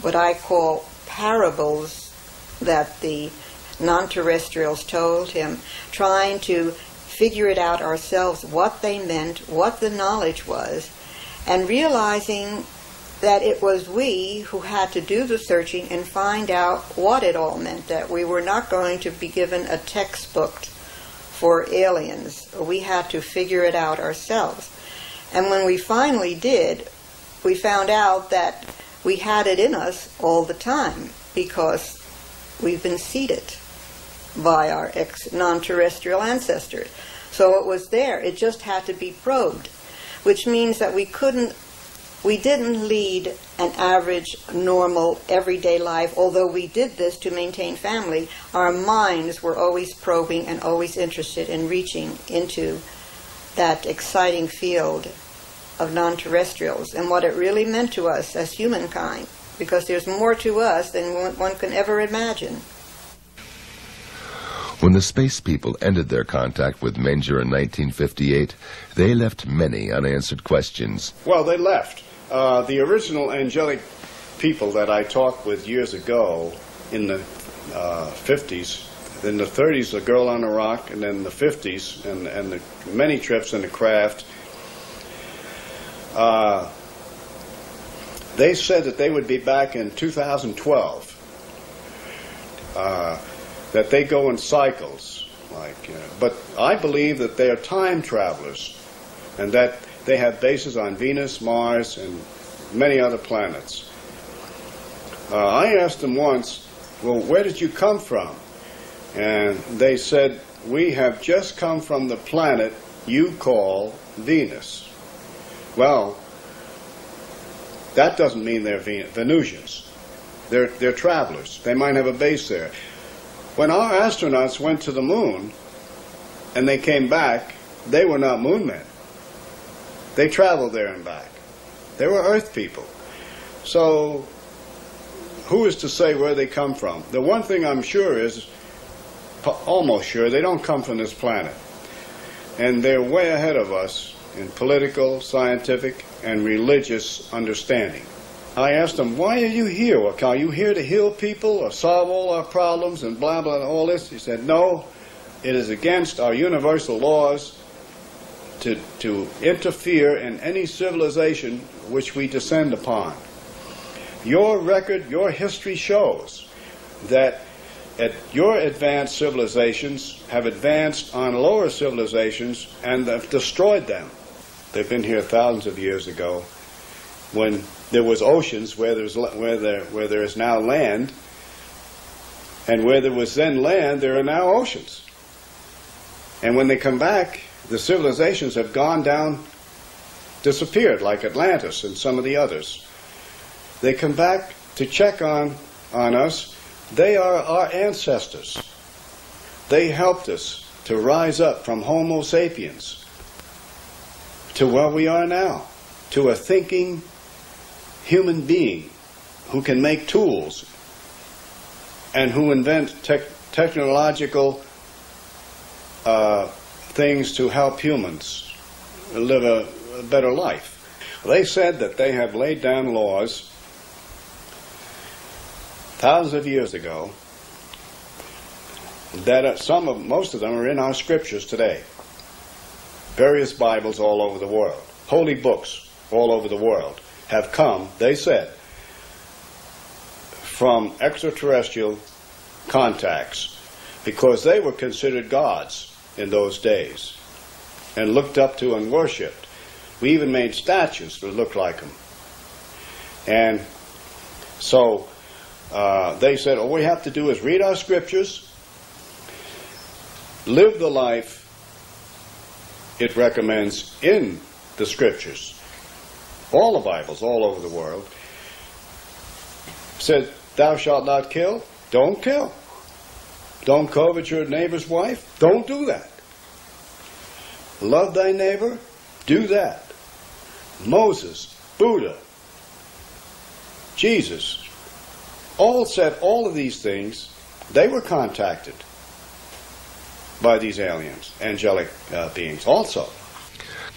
what I call parables that the non-terrestrials told him, trying to figure it out ourselves, what they meant, what the knowledge was, and realizing that it was we who had to do the searching and find out what it all meant, that we were not going to be given a textbook for aliens. We had to figure it out ourselves. And when we finally did, we found out that we had it in us all the time because we've been seeded by our non-terrestrial ancestors. So it was there. It just had to be probed, which means that we didn't lead an average, normal, everyday life. Although we did this to maintain family, our minds were always probing and always interested in reaching into that exciting field of non-terrestrials and what it really meant to us as humankind, because there's more to us than one can ever imagine. When the space people ended their contact with Menger in 1958, they left many unanswered questions. Well, they left. The original angelic people that I talked with years ago in the 50s, in the 30s, The Girl on the Rock, and then the 50s, and the many trips in the craft. They said that they would be back in 2012. That they go in cycles, but I believe that they are time travelers, and that they have bases on Venus, Mars, and many other planets. I asked them once, well, where did you come from? And they said, we have just come from the planet you call Venus. Well, that doesn't mean they're Venusians. They're travelers. They might have a base there. When our astronauts went to the moon and they came back, they were not moon men. They traveled there and back. They were Earth people. So who is to say where they come from? The one thing I'm sure is, almost sure, they don't come from this planet. And they're way ahead of us in political, scientific, and religious understanding. I asked them, why are you here? Well, are you here to heal people or solve all our problems and blah, blah, all this? He said, no, it is against our universal laws to interfere in any civilization which we descend upon. Your record, your history shows that your advanced civilizations have advanced on lower civilizations and have destroyed them. They've been here thousands of years ago when there was oceans where there is now land, and where there was then land, there are now oceans. And when they come back, the civilizations have gone down, disappeared, like Atlantis and some of the others. They come back to check on us. They are our ancestors. They helped us to rise up from Homo sapiens to where we are now, to a thinking human being who can make tools and who invent technological things to help humans live a better life. They said that they have laid down laws thousands of years ago that most of them are in our scriptures today. Various Bibles all over the world, holy books all over the world have come, they said, from extraterrestrial contacts, because they were considered gods in those days and looked up to and worshipped. We even made statues that looked like them. And so they said, all we have to do is read our scriptures, live the life it recommends in the scriptures. All the Bibles all over the world said, thou shalt not kill, don't kill. Don't covet your neighbor's wife, don't do that. Love thy neighbor, do that. Moses, Buddha, Jesus, all said all of these things. They were contacted by these aliens, angelic beings also.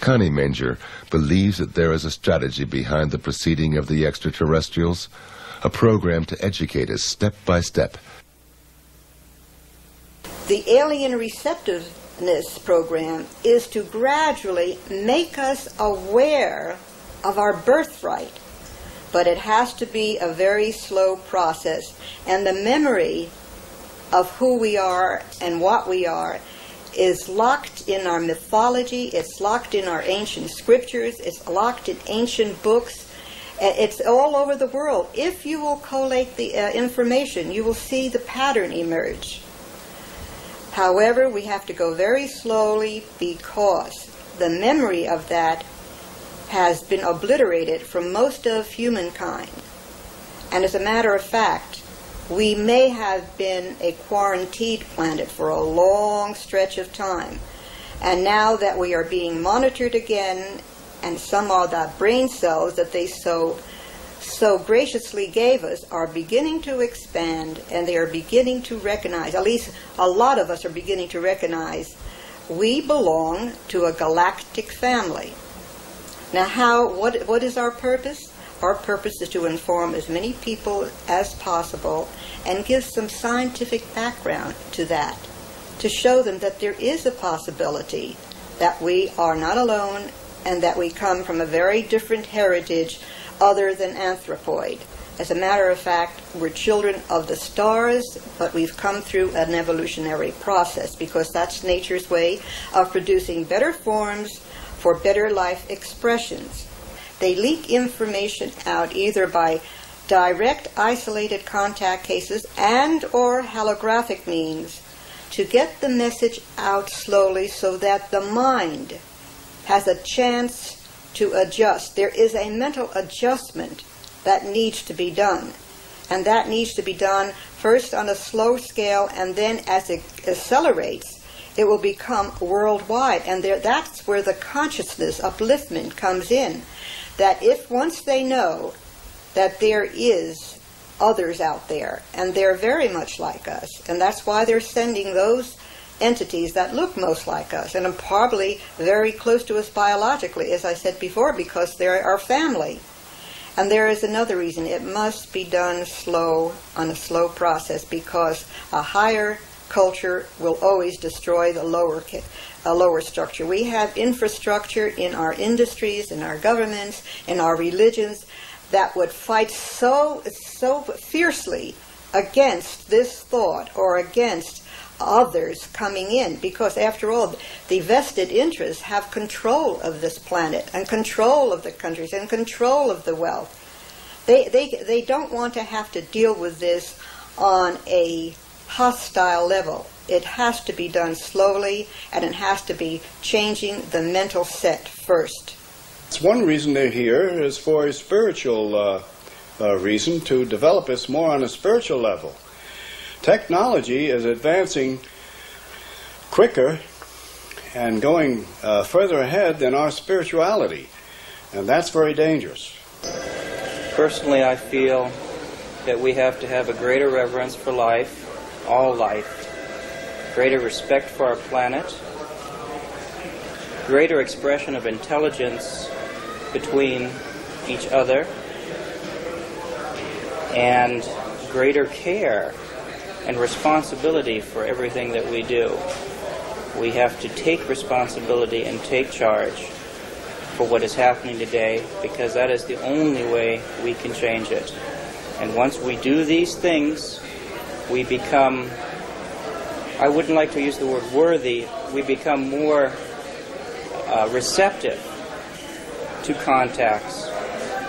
Connie Manger believes that there is a strategy behind the proceeding of the extraterrestrials, a program to educate us step by step. The alien receptiveness program is to gradually make us aware of our birthright, but it has to be a very slow process, and the memory of who we are and what we are is locked in our mythology, it's locked in our ancient scriptures, it's locked in ancient books, it's all over the world. If you will collate the information, you will see the pattern emerge. However, we have to go very slowly because the memory of that has been obliterated from most of humankind. And as a matter of fact, we may have been a quarantined planet for a long stretch of time. And now that we are being monitored again, and some of the brain cells that they so graciously gave us are beginning to expand, and they are beginning to recognize, at least a lot of us are beginning to recognize, we belong to a galactic family. Now what is our purpose? Our purpose is to inform as many people as possible and give some scientific background to that, to show them that there is a possibility that we are not alone and that we come from a very different heritage other than anthropoid. As a matter of fact, we're children of the stars, but we've come through an evolutionary process because that's nature's way of producing better forms for better life expressions. They leak information out either by direct isolated contact cases and or holographic means to get the message out slowly so that the mind has a chance to adjust. There is a mental adjustment that needs to be done. And that needs to be done first on a slow scale, and then as it accelerates, it will become worldwide. And that's where the consciousness upliftment comes in. That if once they know that there is others out there, and they're very much like us, and that's why they're sending those entities that look most like us, and are probably very close to us biologically, as I said before, because they're our family. And there is another reason. It must be done slow, on a slow process, because a higher culture will always destroy the lower structure. We have infrastructure in our industries, in our governments, in our religions that would fight so fiercely against this thought or against others coming in, because after all, the vested interests have control of this planet and control of the countries and control of the wealth. They don't want to have to deal with this on a hostile level. It has to be done slowly, and it has to be changing the mental set first. It's one reason they're here is for a spiritual reason, to develop us more on a spiritual level. Technology is advancing quicker and going further ahead than our spirituality, and that's very dangerous. Personally, I feel that we have to have a greater reverence for life, all life, greater respect for our planet, greater expression of intelligence between each other, and greater care and responsibility for everything that we do. We have to take responsibility and take charge for what is happening today, because that is the only way we can change it. And once we do these things, we become, I wouldn't like to use the word worthy, we become more receptive to contacts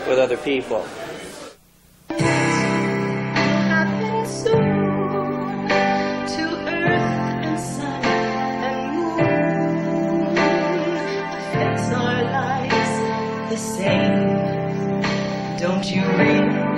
with other people. Don't you realize